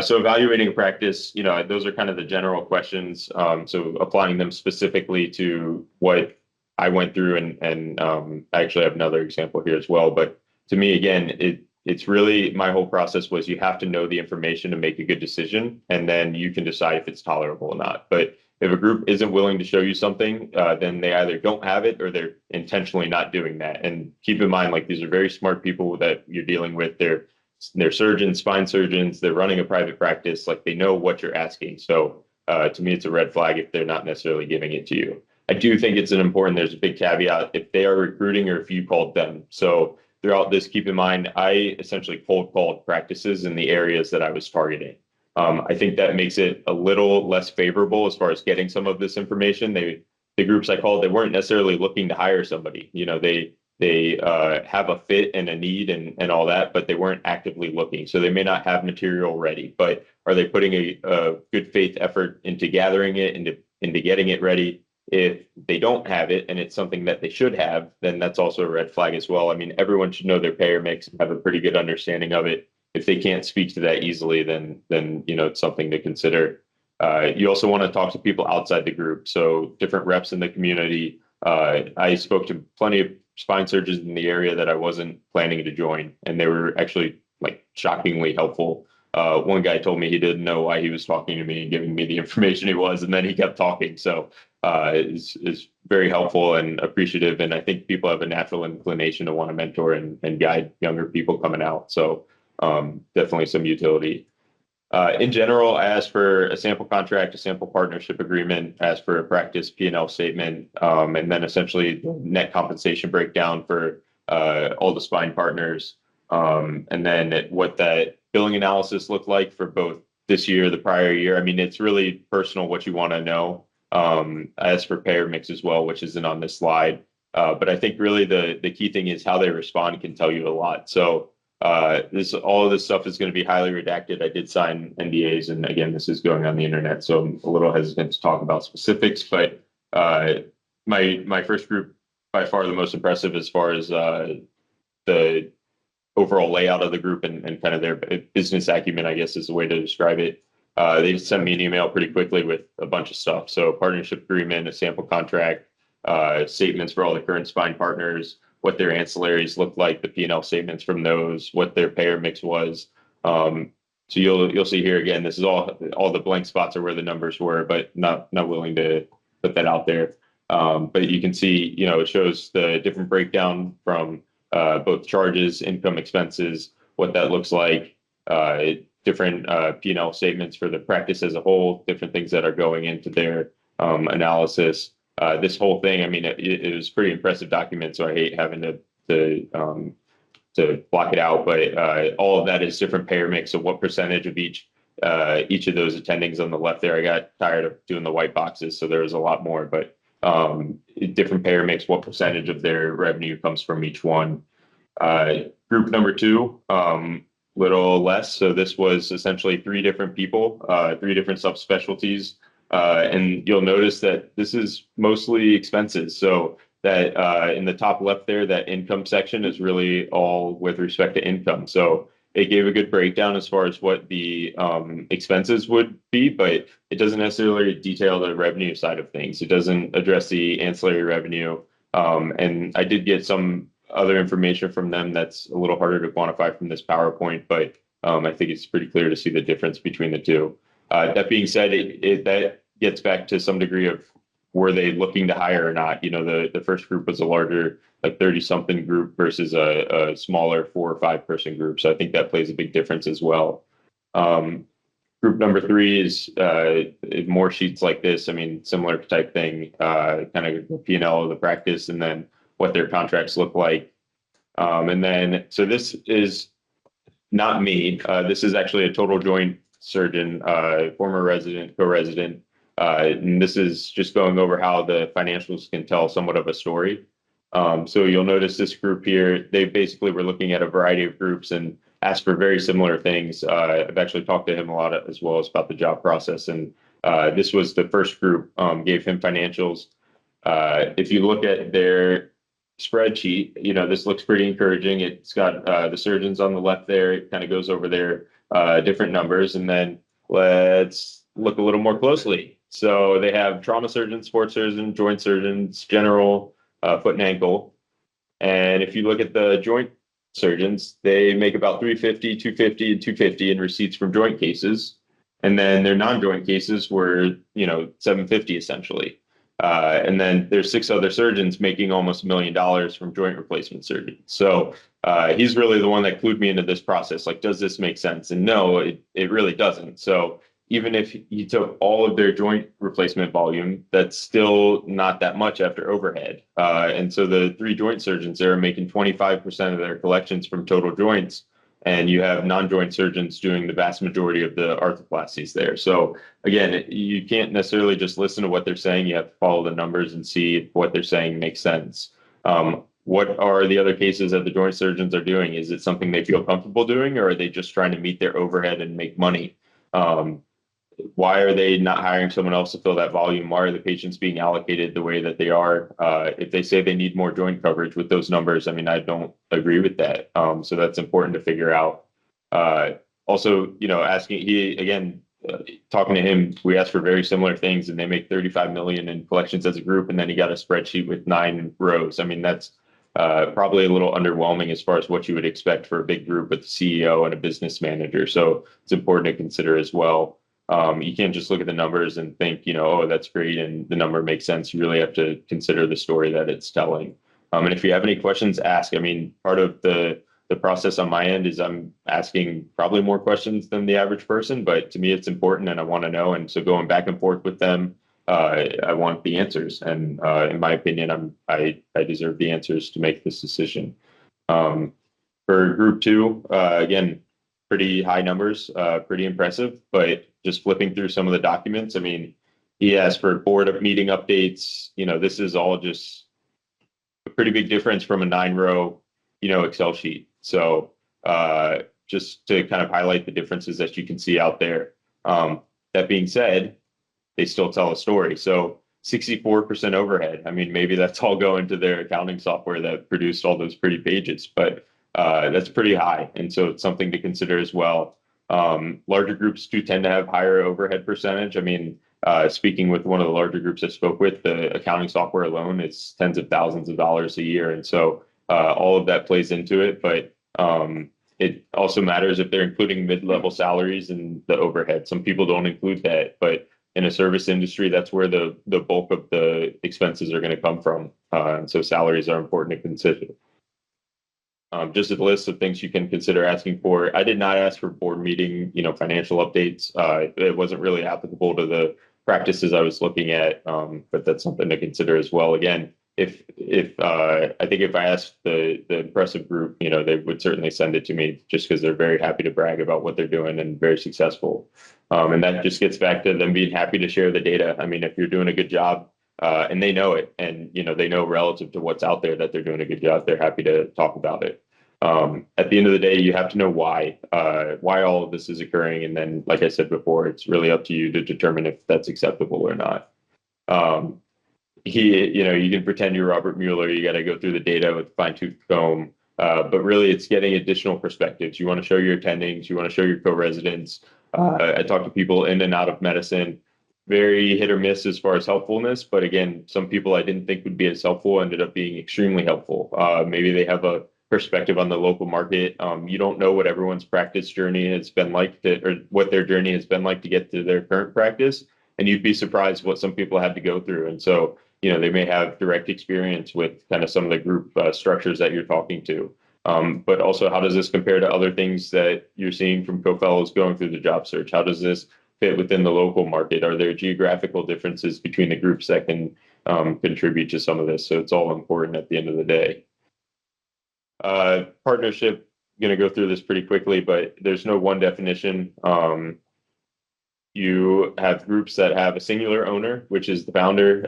So evaluating a practice, those are kind of the general questions. So applying them specifically to what I went through, and I actually have another example here as well, but to me, again, it's really my whole process was you have to know the information to make a good decision, and then you can decide if it's tolerable or not. But if a group isn't willing to show you something, then they either don't have it or they're intentionally not doing that. And keep in mind, like these are very smart people that you're dealing with. They're surgeons, spine surgeons. They're running a private practice. Like they know what you're asking. So to me, it's a red flag if they're not necessarily giving it to you. I do think it's an important. There's a big caveat if they are recruiting or if you called them. So throughout this, keep in mind, I essentially cold called practices in the areas that I was targeting. I think that makes it a little less favorable as far as getting some of this information. The groups I called, they weren't necessarily looking to hire somebody. They have a fit and a need and all that, but they weren't actively looking. So they may not have material ready, but are they putting a good faith effort into gathering it, into getting it ready? If they don't have it and it's something that they should have, then that's also a red flag as well. I mean, everyone should know their payer mix and have a pretty good understanding of it. If they can't speak to that easily, then it's something to consider. You also want to talk to people outside the group, so different reps in the community. I spoke to plenty of spine surgeons in the area that I wasn't planning to join, and they were actually like shockingly helpful. One guy told me he didn't know why he was talking to me and giving me the information he was, and then he kept talking. So is very helpful and appreciative. And I think people have a natural inclination to want to mentor and guide younger people coming out. So definitely some utility. In general, I asked for a sample contract, a sample partnership agreement, asked for a practice P&L statement, and then essentially the net compensation breakdown for all the spine partners, and then what that billing analysis looked like for both this year, the prior year. I mean, it's really personal what you want to know. I asked for payer mix as well, which isn't on this slide. But I think really the key thing is how they respond can tell you a lot. So all of this stuff is going to be highly redacted. I did sign NDAs, and again, this is going on the internet, so I'm a little hesitant to talk about specifics. But my first group, by far the most impressive as far as the overall layout of the group and kind of their business acumen, I guess is the way to describe it. They sent me an email pretty quickly with a bunch of stuff. So partnership agreement, a sample contract, statements for all the current spine partners, what their ancillaries looked like, the P&L statements from those, what their payer mix was. So you'll see here again, this is all the blank spots are where the numbers were, but not willing to put that out there. But you can see, it shows the different breakdown from both charges, income, expenses, what that looks like, different P&L statements for the practice as a whole, different things that are going into their analysis. This whole thing, I mean, it was a pretty impressive document, so I hate having to block it out. But all of that is different payer mix. So what percentage of each of those attendings on the left there? I got tired of doing the white boxes, so there was a lot more. But different payer mix, what percentage of their revenue comes from each one? Group number two, little less. So this was essentially three different people, three different subspecialties. And you'll notice that this is mostly expenses. So that in the top left there, that income section is really all with respect to income. So it gave a good breakdown as far as what the expenses would be, but it doesn't necessarily detail the revenue side of things. It doesn't address the ancillary revenue. And I did get some other information from them that's a little harder to quantify from this PowerPoint, but I think it's pretty clear to see the difference between the two. That being said, that gets back to some degree of were they looking to hire or not? The first group was a larger, like 30-something group versus a smaller 4 or 5 person group. So I think that plays a big difference as well. Group number 3 is more sheets like this. I mean, similar type thing, kind of the P&L of the practice and then what their contracts look like. And then, so this is not me. This is actually a total joint surgeon, former resident, co-resident. And this is just going over how the financials can tell somewhat of a story. So you'll notice this group here, they basically were looking at a variety of groups and asked for very similar things. I've actually talked to him a lot as well as about the job process. And this was the first group, gave him financials. If you look at their spreadsheet, this looks pretty encouraging. It's got the surgeons on the left there. It kind of goes over their different numbers. And then let's look a little more closely. So they have trauma surgeons, sports surgeons, joint surgeons, general, foot and ankle. And if you look at the joint surgeons, they make about 350, 250, and 250 in receipts from joint cases. And then their non-joint cases were, 750 essentially. And then there's six other surgeons making almost $1 million from joint replacement surgeons. So he's really the one that clued me into this process. Like, does this make sense? And no, it really doesn't. So even if he took all of their joint replacement volume, that's still not that much after overhead. And so the three joint surgeons there are making 25% of their collections from total joints, and you have non-joint surgeons doing the vast majority of the arthroplasties there. So again, you can't necessarily just listen to what they're saying. You have to follow the numbers and see if what they're saying makes sense. What are the other cases that the joint surgeons are doing? Is it something they feel comfortable doing, or are they just trying to meet their overhead and make money? Why are they not hiring someone else to fill that volume? Why are the patients being allocated the way that they are? If they say they need more joint coverage with those numbers, I mean, I don't agree with that. So that's important to figure out. Also, asking talking to him, we asked for very similar things, and they make 35 million in collections as a group, and then he got a spreadsheet with 9 rows. I mean, that's probably a little underwhelming as far as what you would expect for a big group with a CEO and a business manager. So it's important to consider as well. You can't just look at the numbers and think, oh, that's great, and the number makes sense. You really have to consider the story that it's telling. And if you have any questions, ask. I mean, part of the process on my end is I'm asking probably more questions than the average person, but to me, it's important, and I want to know. And so going back and forth with them, I want the answers. And in my opinion, I deserve the answers to make this decision. For group two, again, pretty high numbers, pretty impressive, but just flipping through some of the documents, I mean, he asked for board meeting updates. This is all just a pretty big difference from a 9-row, Excel sheet. So just to kind of highlight the differences that you can see out there. That being said, they still tell a story. So 64% overhead. I mean, maybe that's all going to their accounting software that produced all those pretty pages, but that's pretty high. And so it's something to consider as well. Larger groups do tend to have higher overhead percentage. I mean, speaking with one of the larger groups I spoke with, the accounting software alone is tens of thousands of dollars a year. And so all of that plays into it. But it also matters if they're including mid-level salaries and the overhead. Some people don't include that, but in a service industry, that's where the bulk of the expenses are going to come from. And so salaries are important to consider. Just a list of things you can consider asking for. I did not ask for board meeting, financial updates. It wasn't really applicable to the practices I was looking at, but that's something to consider as well. Again, if I think if I asked the impressive group, they would certainly send it to me just because they're very happy to brag about what they're doing and very successful. And that just gets back to them being happy to share the data. I mean, if you're doing a good job, and they know it, and they know relative to what's out there that they're doing a good job, they're happy to talk about it. At the end of the day, you have to know why all of this is occurring, and then, like I said before, it's really up to you to determine if that's acceptable or not. You can pretend you're Robert Mueller. You got to go through the data with a fine-tooth comb, but really, it's getting additional perspectives. You want to show your attendings, you want to show your co-residents. I talk to people in and out of medicine. Very hit or miss as far as helpfulness, but again, some people I didn't think would be as helpful ended up being extremely helpful. Maybe they have a perspective on the local market. You don't know what everyone's practice journey has been like or what their journey has been like to get to their current practice, and you'd be surprised what some people had to go through. And so, they may have direct experience with kind of some of the group structures that you're talking to. But also, how does this compare to other things that you're seeing from co-fellows going through the job search? How does this fit within the local market? Are there geographical differences between the groups that can contribute to some of this? So it's all important at the end of the day. Partnership, going to go through this pretty quickly, but there's no one definition. You have groups that have a singular owner, which is the founder.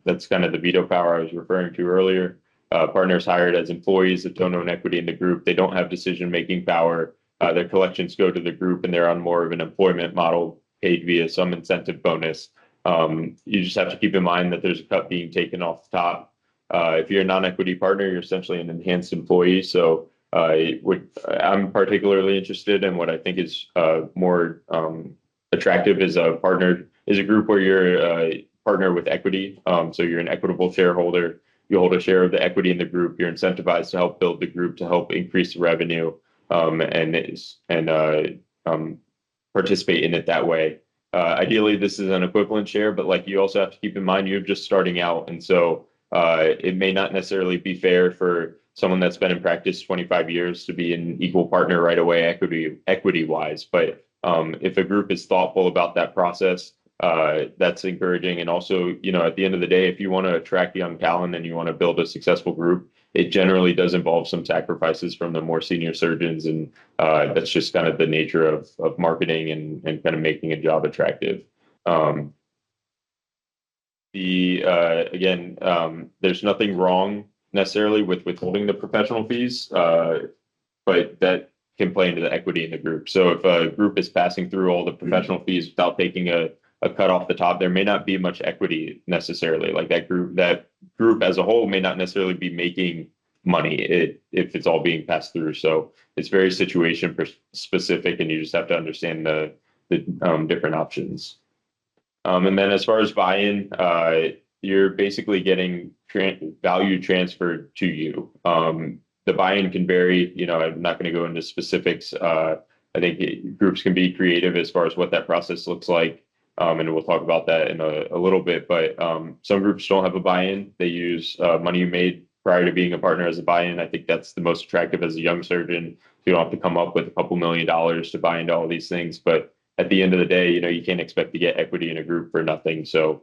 That's kind of the veto power I was referring to earlier. Partners hired as employees that don't own equity in the group. They don't have decision-making power. Their collections go to the group, and they're on more of an employment model paid via some incentive bonus. You just have to keep in mind that there's a cut being taken off the top. If you're a non-equity partner, you're essentially an enhanced employee. So I'm particularly interested in what I think is more attractive is a group where you're a partner with equity. So you're an equitable shareholder. you hold a share of the equity in the group. You're incentivized to help build the group, to help increase the revenue, and um, participate in it that way. Ideally, this is an equivalent share, but like you also have to keep in mind you're just starting out, and so it may not necessarily be fair for someone that's been in practice 25 years to be an equal partner right away, equity wise. But if a group is thoughtful about that process, that's encouraging. And also, at the end of the day, if you want to attract young talent and you want to build a successful group, it generally does involve some sacrifices from the more senior surgeons, and that's just kind of the nature of marketing and kind of making a job attractive. Um, there's nothing wrong necessarily with withholding the professional fees, but that can play into the equity in the group. So if a group is passing through all the professional fees without taking a cut off the top, there may not be much equity necessarily. Like that group as a whole may not necessarily be making money if it's all being passed through. So it's very situation specific, and you just have to understand the different options. And then as far as buy-in, you're basically getting value transferred to you. The buy-in can vary. I'm not going to go into specifics. I think groups can be creative as far as what that process looks like. And we'll talk about that in a little bit. But some groups don't have a buy-in. They use money you made prior to being a partner as a buy-in. I think that's the most attractive as a young surgeon. You don't have to come up with a couple $1 million to buy into all these things. But at the end of the day, you can't expect to get equity in a group for nothing. So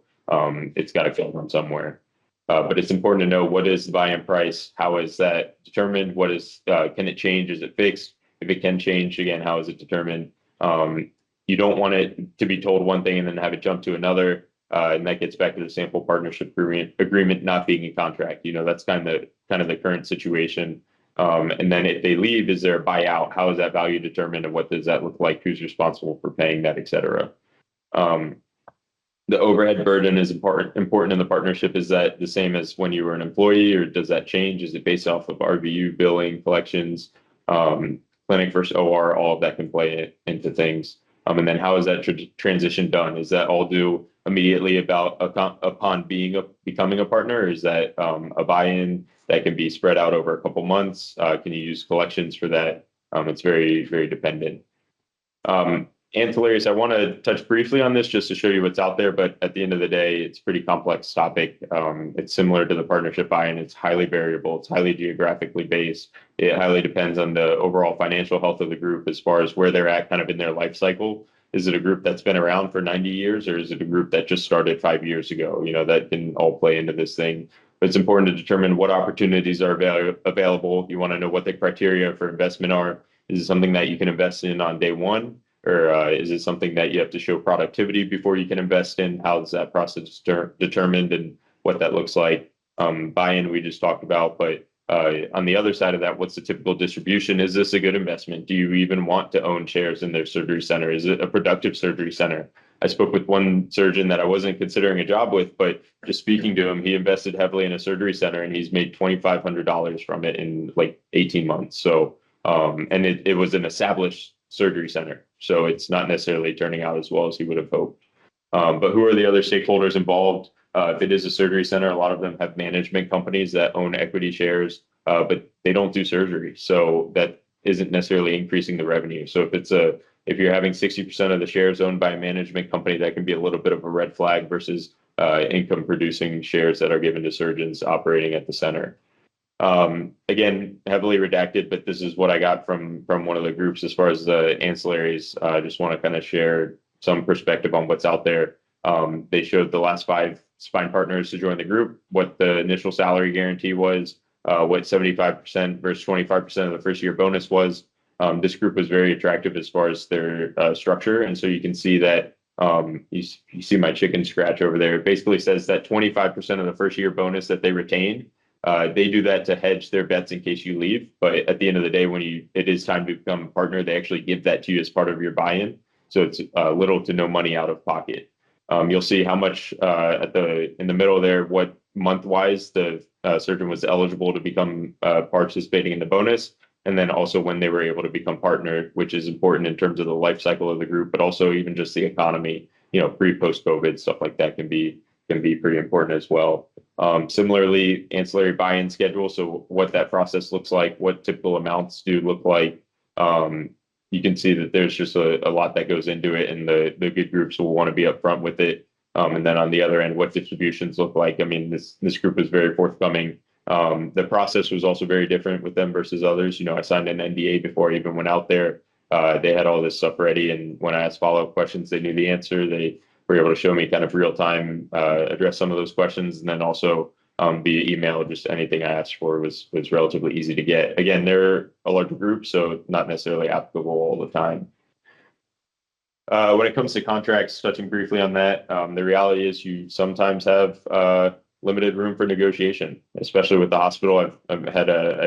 it's got to come from somewhere. But it's important to know, what is the buy-in price? How is that determined? Can it change? Is it fixed? If it can change, again, how is it determined? You don't want it to be told one thing and then have it jump to another. And that gets back to the sample partnership agreement not being a contract. That's kind of the current situation. And then if they leave, is there a buyout? How is that value determined, and what does that look like? Who's responsible for paying that, et cetera? The overhead burden is important in the partnership. Is that the same as when you were an employee, or does that change? Is it based off of RVU, billing, collections, clinic versus OR? All of that can play into things. And then how is that transition done? Is that all due immediately upon becoming a partner? Or is that a buy-in that can be spread out over a couple months? Can you use collections for that? It's very, very dependent. Ancillaries, I want to touch briefly on this just to show you what's out there, but at the end of the day, it's a pretty complex topic. It's similar to the partnership buy-in. It's highly variable. It's highly geographically based. It highly depends on the overall financial health of the group as far as where they're at kind of in their life cycle. Is it a group that's been around for 90 years, or is it a group that just started 5 years ago? That can all play into this thing. But it's important to determine what opportunities are available. You want to know what the criteria for investment are. Is it something that you can invest in on day one? Or is it something that you have to show productivity before you can invest in? How is that process determined, and what that looks like? Buy-in we just talked about, but on the other side of that, what's the typical distribution? Is this a good investment? Do you even want to own shares in their surgery center? Is it a productive surgery center? I spoke with one surgeon that I wasn't considering a job with, but just speaking to him, he invested heavily in a surgery center, and he's made $2,500 from it in like 18 months. So, and it was an established surgery center. So it's not necessarily turning out as well as he would have hoped. But who are the other stakeholders involved? If it is a surgery center, a lot of them have management companies that own equity shares, but they don't do surgery. So that isn't necessarily increasing the revenue. So if you're having 60% of the shares owned by a management company, that can be a little bit of a red flag versus income producing shares that are given to surgeons operating at the center. Again, heavily redacted, but this is what I got from one of the groups as far as the ancillaries. I just want to kind of share some perspective on what's out there. They showed the last 5 spine partners to join the group, what the initial salary guarantee was, what 75% versus 25% of the first year bonus was. This group was very attractive as far as their structure. And so you can see that you see my chicken scratch over there. It basically says that 25% of the first year bonus that they retain, they do that to hedge their bets in case you leave. But at the end of the day, when it is time to become a partner, they actually give that to you as part of your buy-in. So it's little to no money out of pocket. You'll see how much in the middle there, what month-wise the surgeon was eligible to become participating in the bonus, and then also when they were able to become partner, which is important in terms of the life cycle of the group, but also even just the economy, pre, post-COVID, stuff like that can be pretty important as well. Similarly, ancillary buy-in schedule. So what that process looks like, what typical amounts do look like. Um, you can see that there's just a lot that goes into it, and the good groups will want to be upfront with it. And then on the other end, what distributions look like. I mean, this group is very forthcoming. The process was also very different with them versus others. I signed an NDA before I even went out there. They had all this stuff ready, and when I asked follow-up questions, they knew the answer. They were able to show me kind of real time, address some of those questions, and then also via email, just anything I asked for was relatively easy to get. Again, they're a larger group, so not necessarily applicable all the time. When it comes to contracts, touching briefly on that, the reality is you sometimes have limited room for negotiation, especially with the hospital. I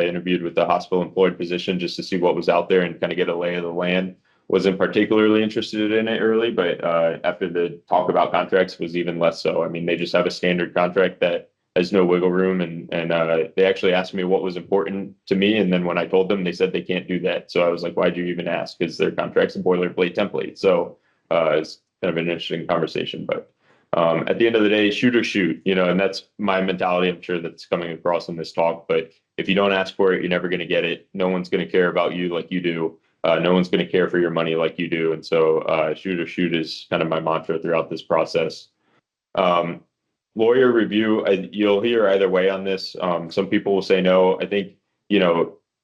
interviewed with the hospital employed position just to see what was out there and kind of get a lay of the land. Wasn't particularly interested in it early, but after the talk about contracts was even less so. I mean, they just have a standard contract that has no wiggle room, and they actually asked me what was important to me, and then when I told them, they said they can't do that. So I was like, why'd you even ask? Because their contract's a boilerplate template. So it's kind of an interesting conversation, but at the end of the day, shoot or shoot, and that's my mentality. I'm sure that's coming across in this talk, but if you don't ask for it, you're never going to get it. No one's going to care about you like you do. No one's going to care for your money like you do. And so shoot or shoot is kind of my mantra throughout this process. Um, Lawyer review, you'll hear either way on this. Some people will say no. I think,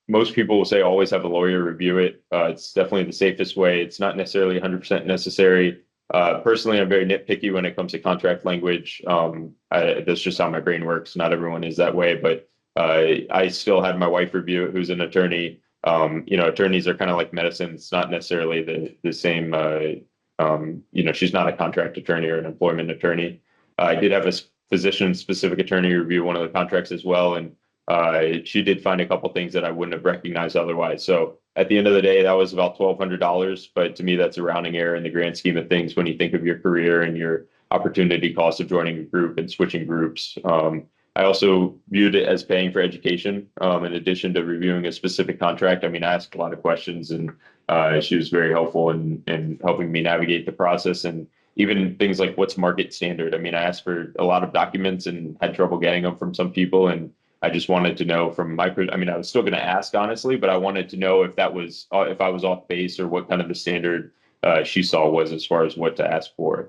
most people will say always have a lawyer review it. It's definitely the safest way. It's not necessarily 100% necessary. Personally, I'm very nitpicky when it comes to contract language. That's just how my brain works. Not everyone is that way, but I still had my wife review it, who's an attorney. Attorneys are kind of like medicine. It's not necessarily the same. She's not a contract attorney or an employment attorney. I did have a physician-specific attorney review one of the contracts as well, and she did find a couple things that I wouldn't have recognized otherwise. So at the end of the day, that was about $1,200, but to me, that's a rounding error in the grand scheme of things when you think of your career and your opportunity cost of joining a group and switching groups. I also viewed it as paying for education, in addition to reviewing a specific contract. I mean, I asked a lot of questions, and she was very helpful in helping me navigate the process, and even things like what's market standard. I mean, I asked for a lot of documents and had trouble getting them from some people, and I just wanted to know from I mean, I was still going to ask honestly, but I wanted to know if if I was off base or what kind of the standard she saw was as far as what to ask for.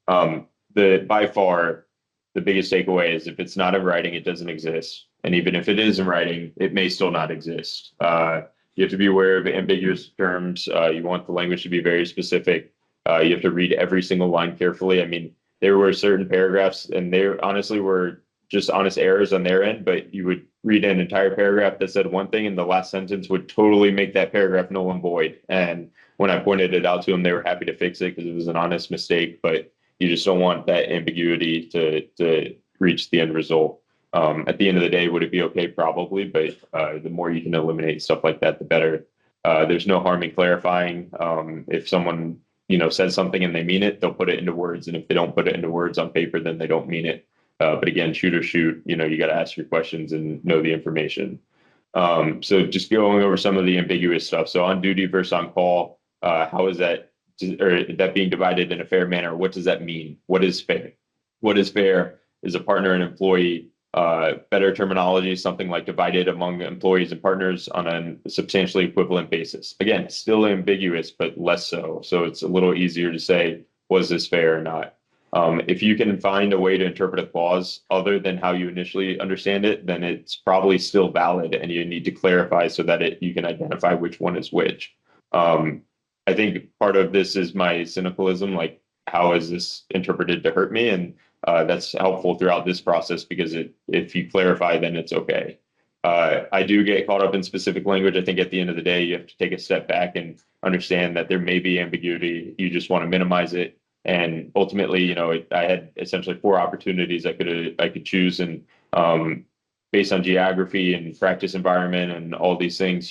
By far, the biggest takeaway is if it's not in writing, it doesn't exist. And even if it is in writing, it may still not exist. You have to be aware of ambiguous terms. You want the language to be very specific. You have to read every single line carefully. I mean, there were certain paragraphs, and they honestly were just honest errors on their end, but you would read an entire paragraph that said one thing, and the last sentence would totally make that paragraph null and void. And when I pointed it out to them, they were happy to fix it because it was an honest mistake, but you just don't want that ambiguity to reach the end result. At the end of the day, would it be okay? Probably, but the more you can eliminate stuff like that, the better. There's no harm in clarifying. If someone says something and they mean it, they'll put it into words, and if they don't put it into words on paper, then they don't mean it. But again, shoot or shoot, you got to ask your questions and know the information. So just going over some of the ambiguous stuff. So on duty versus on call, how is that, or that being divided in a fair manner? What does that mean? What is fair? What is fair is a partner and employee. Better terminology, something like divided among employees and partners on a substantially equivalent basis. Again, still ambiguous, but less so. So it's a little easier to say, was this fair or not? If you can find a way to interpret a clause other than how you initially understand it, then it's probably still valid, and you need to clarify so that you can identify which one is which. I think part of this is my cynicalism, like how is this interpreted to hurt me? And that's helpful throughout this process because if you clarify, then it's okay. I do get caught up in specific language. I think at the end of the day, you have to take a step back and understand that there may be ambiguity. You just want to minimize it. And ultimately, I had essentially 4 opportunities I could choose, and based on geography and practice environment and all these things,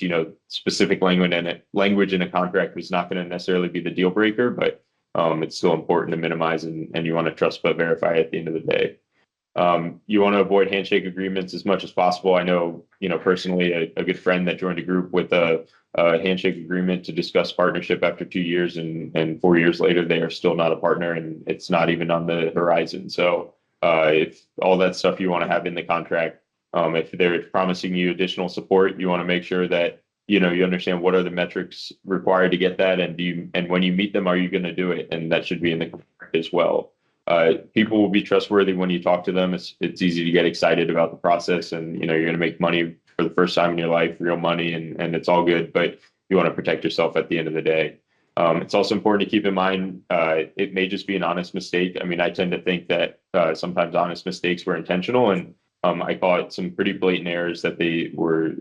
specific language in a contract was not going to necessarily be the deal breaker, but it's still important to minimize, and you want to trust but verify at the end of the day. You want to avoid handshake agreements as much as possible. I know, personally, a good friend that joined a group with a handshake agreement to discuss partnership after 2 years, and 4 years later, they are still not a partner, and it's not even on the horizon. So if all that stuff you want to have in the contract. If they're promising you additional support, you want to make sure that you understand what are the metrics required to get that, and when you meet them, are you going to do it? And that should be in the contract as well. People will be trustworthy when you talk to them. It's easy to get excited about the process, and you're going to make money for the first time in your life, real money, and it's all good. But you want to protect yourself at the end of the day. It's also important to keep in mind it may just be an honest mistake. I mean, I tend to think that sometimes honest mistakes were intentional, and I caught some pretty blatant errors that they were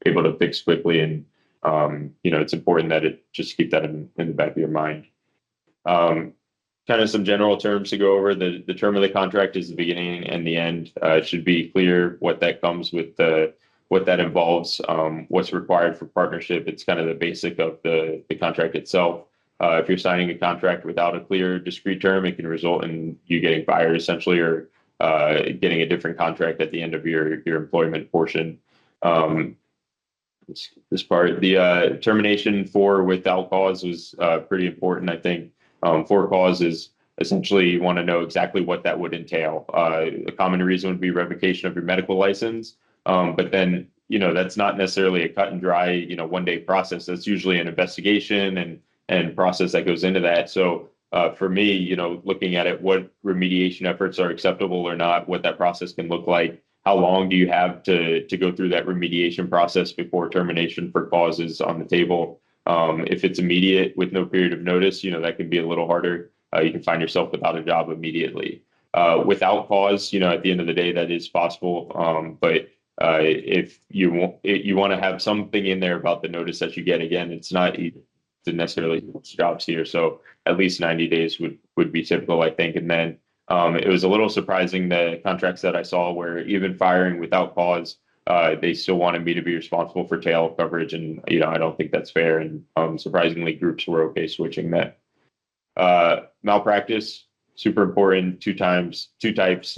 able to fix quickly. And it's important that it just keep that in the back of your mind. Um, Kind of some general terms to go over. The term of the contract is the beginning and the end. It should be clear what that comes with, what that involves, what's required for partnership. It's kind of the basic of the contract itself. If you're signing a contract without a clear, discrete term, it can result in you getting fired essentially, or getting a different contract at the end of your employment portion. This part, the termination for without cause was pretty important, I think. For cause is essentially you want to know exactly what that would entail. A common reason would be revocation of your medical license, but then that's not necessarily a cut and dry 1 day process. That's usually an investigation and process that goes into that. So for me, looking at it, what remediation efforts are acceptable or not, what that process can look like, how long do you have to go through that remediation process before termination for cause is on the table. If it's immediate with no period of notice, that can be a little harder. You can find yourself without a job immediately. Without cause, at the end of the day, that is possible. But if you want to have something in there about the notice that you get. Again, it's not easy to necessarily switch jobs here, so at least 90 days would be typical, I think. And then it was a little surprising the contracts that I saw where even firing without cause, they still wanted me to be responsible for tail coverage, and I don't think that's fair. And surprisingly, groups were okay switching that. Malpractice, super important. Two types: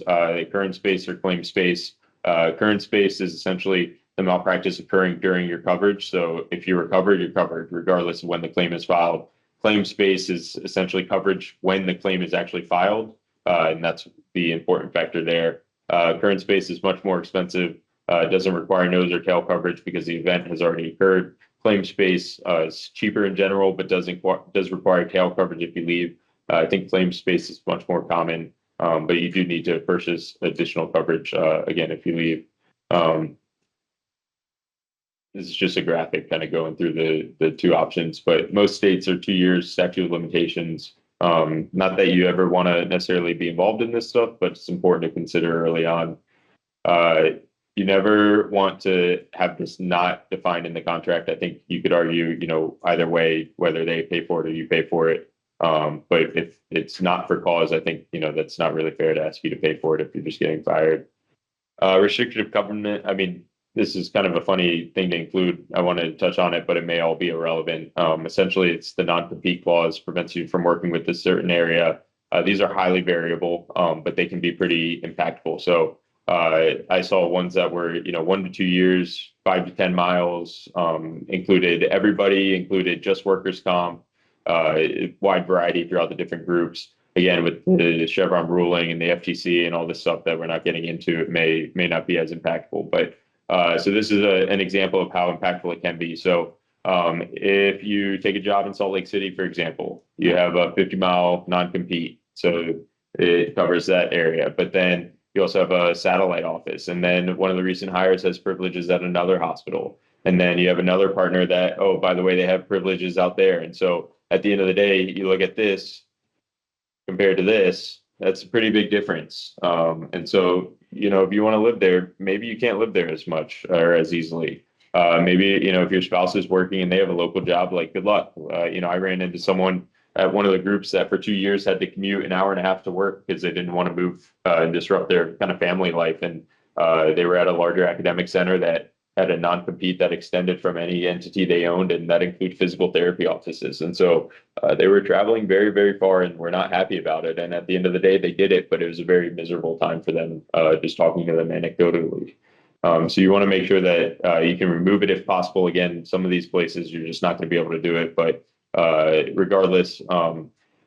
occurrence space or claim space. Occurrence space is essentially the malpractice occurring during your coverage. So if you were covered, you're covered, regardless of when the claim is filed. Claim space is essentially coverage when the claim is actually filed, and that's the important factor there. Occurrence space is much more expensive. It doesn't require nose or tail coverage because the event has already occurred. Claim space is cheaper in general, but does require tail coverage if you leave. I think claim space is much more common, but you do need to purchase additional coverage again if you leave. This is just a graphic kind of going through the two options, but most states are 2 years statute of limitations. Not that you ever want to necessarily be involved in this stuff, but it's important to consider early on. You never want to have this not defined in the contract. I think you could argue, either way, whether they pay for it or you pay for it. But if it's not for cause, I think, that's not really fair to ask you to pay for it if you're just getting fired. Restrictive covenant, I mean, this is kind of a funny thing to include. I wanted to touch on it, but it may all be irrelevant. Essentially, it's the non-compete clause prevents you from working with this certain area. These are highly variable, but they can be pretty impactful. So I saw ones that were, 1 to 2 years, 5 to 10 miles, included everybody, included just workers' comp, wide variety throughout the different groups. Again, with the Chevron ruling and the FTC and all this stuff that we're not getting into, it may not be as impactful. But so this is an example of how impactful it can be. So if you take a job in Salt Lake City, for example, you have a 50-mile non-compete, so it covers that area. But then you also have a satellite office, and then one of the recent hires has privileges at another hospital, and then you have another partner that, oh, by the way, they have privileges out there. And so at the end of the day, you look at this compared to this, that's a pretty big difference. And so, if you want to live there, maybe you can't live there as much or as easily. Maybe, if your spouse is working and they have a local job, like good luck. I ran into someone at one of the groups that for 2 years had to commute an hour and a half to work because they didn't want to move and disrupt their kind of family life. And they were at a larger academic center that had a non-compete that extended from any entity they owned, and that included physical therapy offices. And so they were traveling very, very far and were not happy about it. And at the end of the day, they did it, but it was a very miserable time for them, just talking to them anecdotally. So you want to make sure that you can remove it if possible. Again, some of these places, you're just not going to be able to do it. But regardless,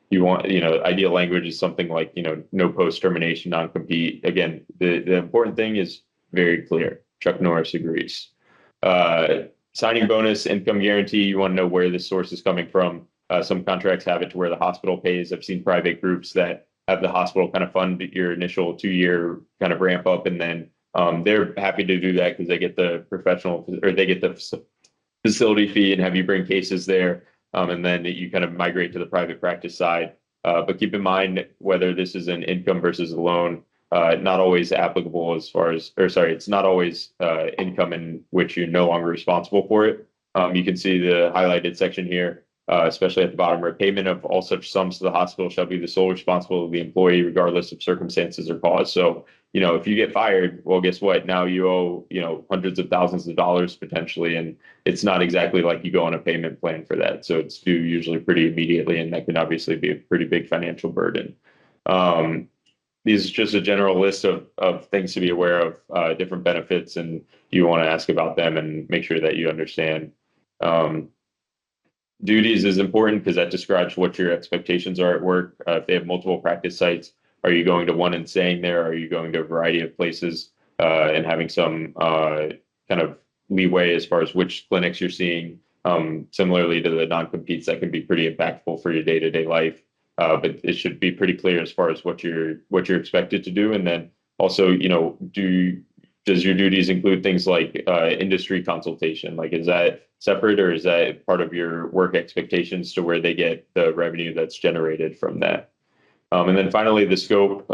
you want, ideal language is something like, no post termination, non-compete. Again, the important thing is very clear. Chuck Norris agrees. Signing bonus, income guarantee, you want to know where the source is coming from. Some contracts have it to where the hospital pays. I've seen private groups that have the hospital kind of fund your initial 2-year kind of ramp up, and then they're happy to do that because they get the professional, or they get the facility fee and have you bring cases there. And then you kind of migrate to the private practice side. But keep in mind whether this is an income versus a loan, not always applicable as far as, or sorry, it's not always income in which you're no longer responsible for it. You can see the highlighted section here, especially at the bottom, where payment of all such sums to the hospital shall be the sole responsibility of the employee, regardless of circumstances or cause. So, if you get fired, well, guess what? Now you owe, hundreds of thousands of dollars potentially, and it's not exactly like you go on a payment plan for that. So it's due usually pretty immediately, and that can obviously be a pretty big financial burden. These is just a general list of things to be aware of, different benefits, and you want to ask about them and make sure that you understand. Duties is important because that describes what your expectations are at work. If they have multiple practice sites, are you going to one and staying there? Are you going to a variety of places and having some kind of leeway as far as which clinics you're seeing? Similarly to the non-competes, that can be pretty impactful for your day-to-day life. But it should be pretty clear as far as what you're expected to do. And then also, does your duties include things like industry consultation? Like, is that separate, or is that part of your work expectations to where they get the revenue that's generated from that? And then finally, the scope,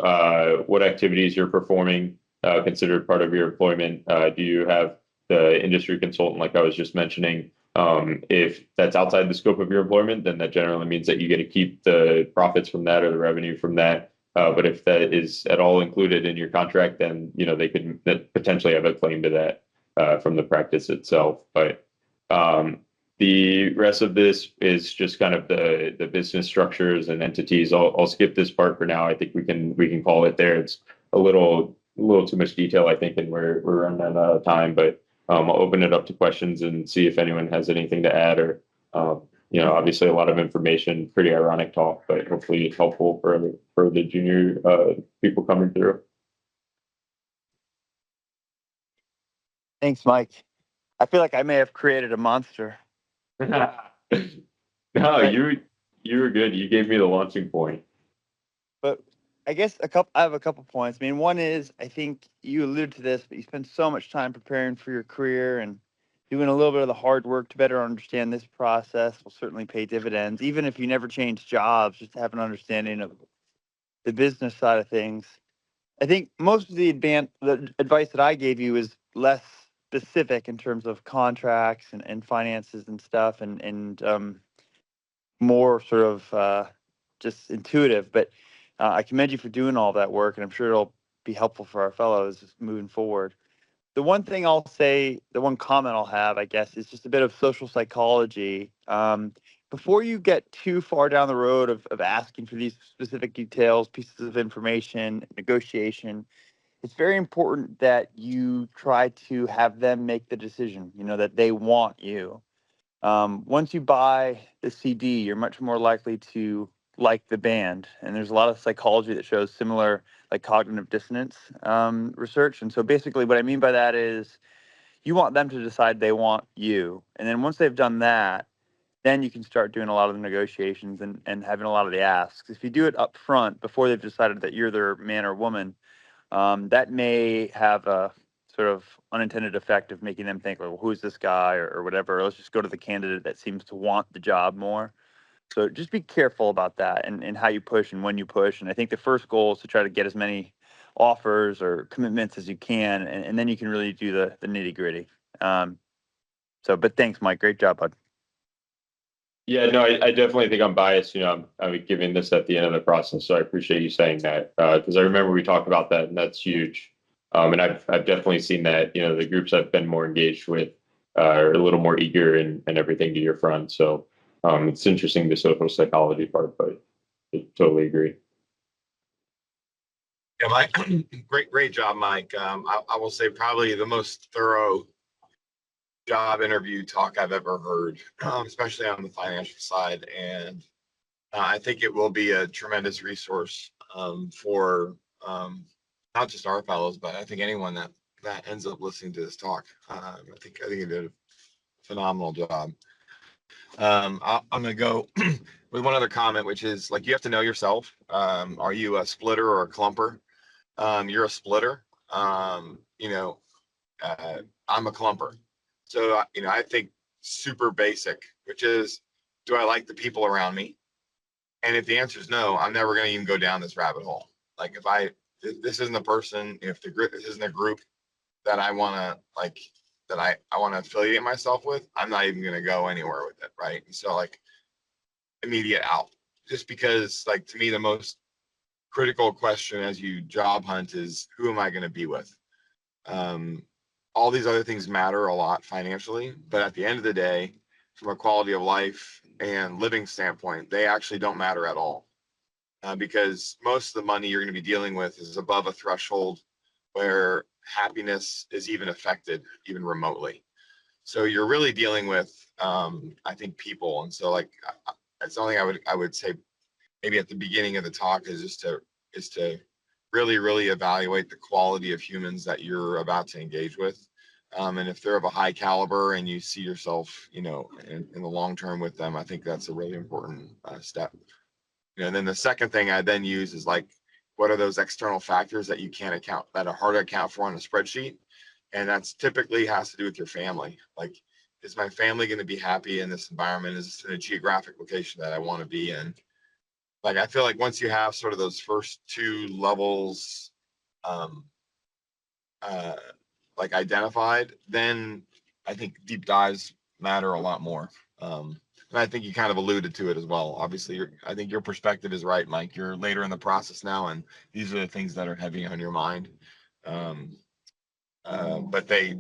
what activities you're performing, considered part of your employment. Do you have the industry consultant, like I was just mentioning? If that's outside the scope of your employment, then that generally means that you get to keep the profits from that or the revenue from that. But if that is at all included in your contract, then they could potentially have a claim to that from the practice itself. But the rest of this is just kind of the business structures and entities. I'll skip this part for now. I think we can call it there. It's a little too much detail, I think, and we're running out of time. But I'll open it up to questions and see if anyone has anything to add, or obviously a lot of information, pretty ironic talk, but hopefully it's helpful for the junior people coming through. Thanks, Mike. I feel like I may have created a monster. No, But- you were good. You gave me the launching point. But I guess I have a couple points. I mean, one is, I think you alluded to this, but you spend so much time preparing for your career and doing a little bit of the hard work to better understand this process will certainly pay dividends. Even if you never change jobs, just to have an understanding of the business side of things. I think most of the advice that I gave you is less specific in terms of contracts and finances and stuff, and more sort of just intuitive. But I commend you for doing all that work, and I'm sure it'll be helpful for our fellows moving forward. The one thing I'll say, the one comment I'll have, I guess, is just a bit of social psychology. Before you get too far down the road of asking for these specific details, pieces of information, negotiation, it's very important that you try to have them make the decision, that they want you. Once you buy the CD, you're much more likely to like the band. And there's a lot of psychology that shows similar, like cognitive dissonance research. And so basically what I mean by that is you want them to decide they want you. And then once they've done that, then you can start doing a lot of the negotiations and having a lot of the asks. If you do it up front before they've decided that you're their man or woman, that may have a sort of unintended effect of making them think, well, who's this guy or whatever. Let's just go to the candidate that seems to want the job more. So just be careful about that and how you push and when you push. And I think the first goal is to try to get as many offers or commitments as you can, and then you can really do the nitty gritty. But thanks, Mike. Great job, bud. Yeah, no, I definitely think I'm biased. I'm giving this at the end of the process, so I appreciate you saying that, because I remember we talked about that, and that's huge. And I've definitely seen that. The groups I've been more engaged with are a little more eager and everything to your front. So it's interesting, the social psychology part, but I totally agree. Yeah, Mike, great job, Mike. I will say probably the most thorough job interview talk I've ever heard, especially on the financial side. And I think it will be a tremendous resource for not just our fellows, but I think anyone that ends up listening to this talk. I think it did a phenomenal job. I'm going to go with one other comment, which is like you have to know yourself. Are you a splitter or a clumper? You're a splitter. You know, I'm a clumper. So, you know, I think super basic, which is, do I like the people around me? And if the answer is no, I'm never going to even go down this rabbit hole. Like if this isn't a person, if the group, this isn't a group that I want to like, that I want to affiliate myself with, I'm not even going to go anywhere with it. Right. And so like immediate out, just because like to me, the most critical question as you job hunt is who am I going to be with? Um, all these other things matter a lot financially, but at the end of the day, from a quality of life and living standpoint, they actually don't matter at all. Because most of the money you're going to be dealing with is above a threshold where happiness is even affected, even remotely. So you're really dealing with, I think, people. And so, like, that's something I would say maybe at the beginning of the talk is to really evaluate the quality of humans that you're about to engage with. And if they're of a high caliber and you see yourself, you know, in the long term with them, I think that's a really important step. You know, and then the second thing I then use is like, what are those external factors that you can't account, that are hard to account for on a spreadsheet? And that's typically has to do with your family. Like, is my family going to be happy in this environment? Is this in a geographic location that I want to be in? Like, I feel like once you have sort of those first two levels, um, uh, like identified, then I think deep dives matter a lot more. And I think you kind of alluded to it as well. Obviously, I think your perspective is right, Mike. You're later in the process now, and these are the things that are heavy on your mind. Um, but they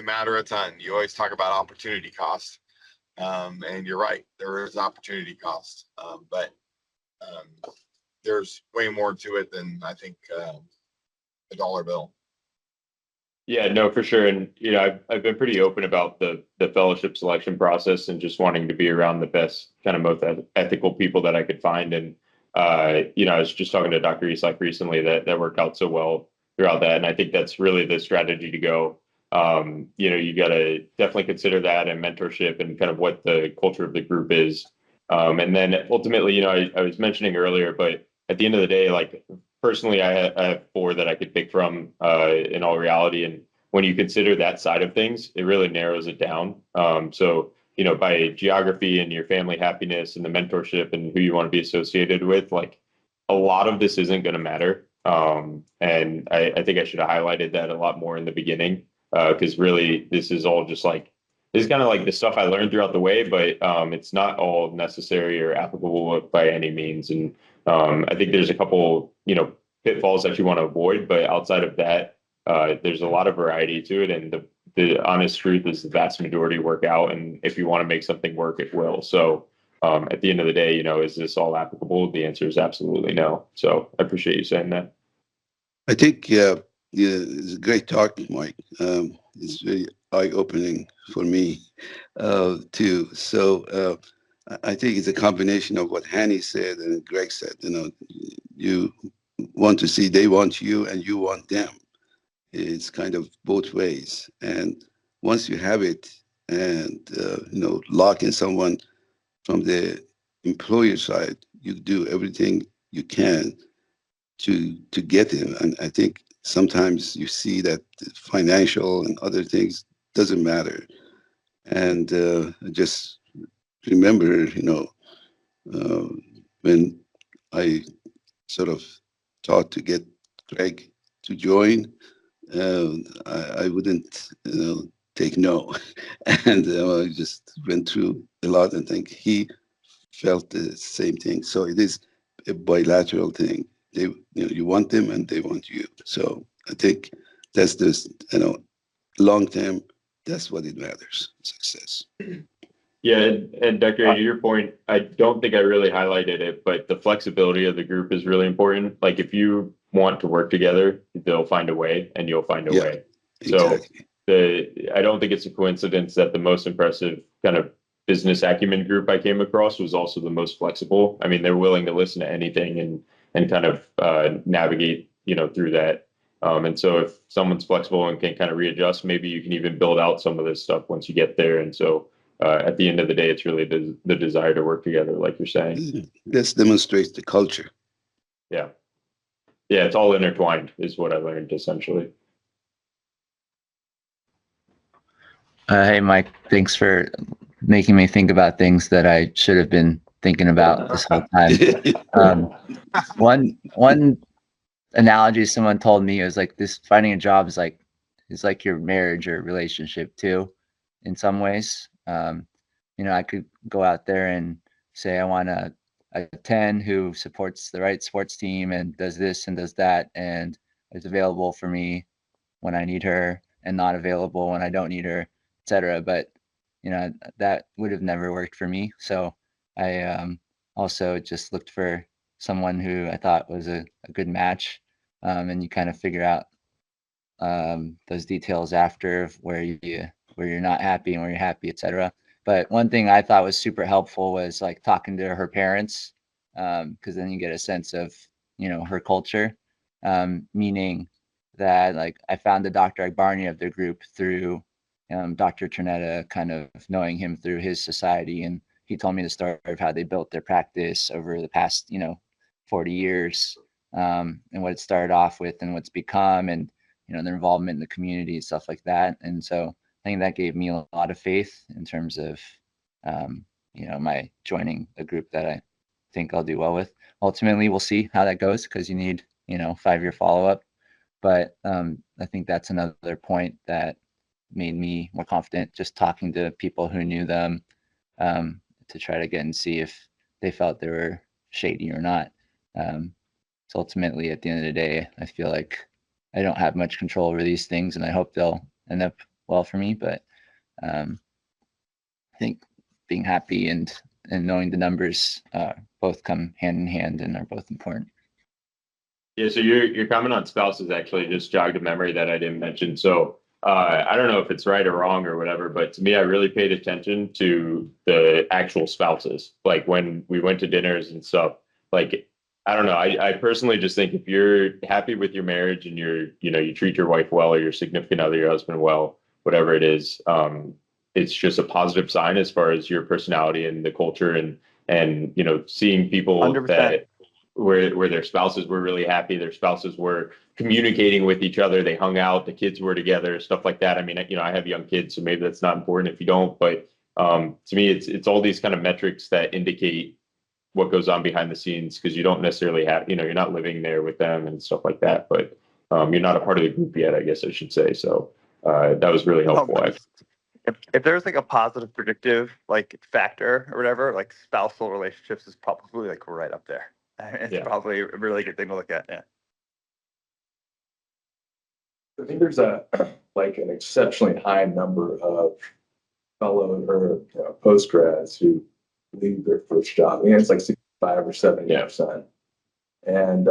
matter a ton. You always talk about opportunity cost, and you're right. There is opportunity cost, but there's way more to it than I think a dollar bill. Yeah, no, for sure. And I've been pretty open about the fellowship selection process and just wanting to be around the best kind of most ethical people that I could find. And I was just talking to Dr. Isak recently that worked out so well throughout that. And I think that's really the strategy to go. You got to definitely consider that and mentorship and kind of what the culture of the group is. And then ultimately, I was mentioning earlier, but at the end of the day, like personally, I have four that I could pick from in all reality. And when you consider that side of things, it really narrows it down. So, by geography and your family happiness and the mentorship and who you want to be associated with, like a lot of this isn't going to matter. And I think I should have highlighted that a lot more in the beginning because really this is all just like, this is kind of like the stuff I learned throughout the way, but it's not all necessary or applicable by any means. And I think there's a couple, pitfalls that you want to avoid, but outside of that, there's a lot of variety to it. And the honest truth is the vast majority work out. And if you want to make something work, it will. So at the end of the day, is this all applicable? The answer is absolutely no. So I appreciate you saying that. I think, yeah, it's a great talk, Mike. It's very eye-opening for me, too. So I think it's a combination of what Hanny said and Greg said. You want to see, they want you and you want them. It's kind of both ways. And once you have it and, lock in someone from the employer side, you do everything you can to get him. And I think sometimes you see that financial and other things doesn't matter. And just remember, uh, when I sort of thought to get Greg to join, I wouldn't, take no. And I just went through a lot and think he felt the same thing. So it is a bilateral thing. You want them and they want you. So I think that's this, long term, that's what it matters, success. Yeah, and Dr. A, to your point, I don't think I really highlighted it, but the flexibility of the group is really important. Like if you want to work together, they'll find a way and you'll find a way. So Exactly. I don't think it's a coincidence that the most impressive kind of business acumen group I came across was also the most flexible. I mean, they're willing to listen to anything and kind of navigate, through that. And so if someone's flexible and can kind of readjust, maybe you can even build out some of this stuff once you get there. And so at the end of the day, it's really the desire to work together, like you're saying. This demonstrates the culture. Yeah. Yeah, it's all intertwined is what I learned essentially. Hey, Mike, thanks for making me think about things that I should have been thinking about this whole time. One analogy someone told me was like this: finding a job is like your marriage or relationship too, in some ways. I could go out there and say I want a 10 who supports the right sports team and does this and does that and is available for me when I need her and not available when I don't need her, etc. But that would have never worked for me. So I also just looked for someone who I thought was a good match, and you kind of figure out those details after of where you're not happy and where you're happy, etc. But one thing I thought was super helpful was like talking to her parents, because then you get a sense of her culture, meaning that like I found the Dr. Barney of their group through Dr. Ternetta, kind of knowing him through his society, and he told me the story of how they built their practice over the past 40 years, and what it started off with and what's become, and their involvement in the community and stuff like that. And so I think that gave me a lot of faith in terms of my joining a group that I think I'll do well with. Ultimately, we'll see how that goes, because you need 5-year follow-up. But I think that's another point that made me more confident, just talking to people who knew them, to try to get and see if they felt they were shady or not. So ultimately, at the end of the day, I feel like I don't have much control over these things, and I hope they'll end up well for me. But I think being happy and knowing the numbers both come hand in hand and are both important. Yeah, so your comment on spouses actually just jogged a memory that I didn't mention. So I don't know if it's right or wrong or whatever, but to me, I really paid attention to the actual spouses. Like when we went to dinners and stuff, like, I don't know. I personally just think if you're happy with your marriage and you treat your wife well or your significant other, your husband well, whatever it is, it's just a positive sign as far as your personality and the culture and seeing people 100%. that where their spouses were really happy, their spouses were communicating with each other, they hung out, the kids were together, stuff like that. I mean, I have young kids, so maybe that's not important if you don't, but to me, it's all these kind of metrics that indicate what goes on behind the scenes, because you don't necessarily have, you're not living there with them and stuff like that, but you're not a part of the group yet, I guess I should say. So that was really helpful. If there's like a positive predictive like factor or whatever, like spousal relationships is probably like right up there. It's probably a really good thing to look at. Yeah. I think there's an exceptionally high number of fellow or post grads who leave their first job. I mean, it's like 65 or 70%. And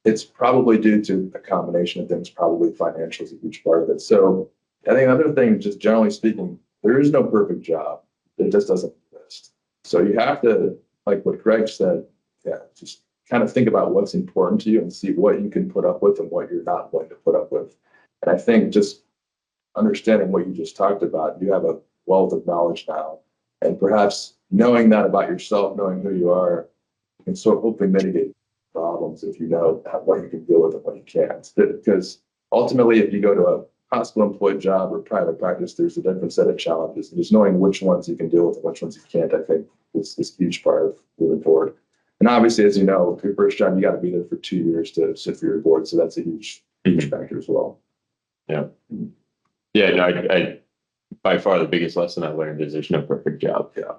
it's probably due to a combination of things. Probably financial is a huge part of it. So I think another thing, just generally speaking, there is no perfect job. It just doesn't exist. So you have to, like what Greg said, just kind of think about what's important to you and see what you can put up with and what you're not willing to put up with. And I think just understanding what you just talked about, you have a wealth of knowledge now. And perhaps knowing that about yourself, knowing who you are, you can sort of hopefully mitigate problems if you know what you can deal with and what you can't. Because ultimately, if you go to a hospital employed job or private practice, there's a different set of challenges. And just knowing which ones you can deal with and which ones you can't, I think is a huge part of moving forward. And obviously, as you know, your first job, you got to be there for 2 years to sit for your board. So that's a huge factor as well. Yeah. Yeah. No, I by far the biggest lesson I learned is there's no perfect job. Yeah.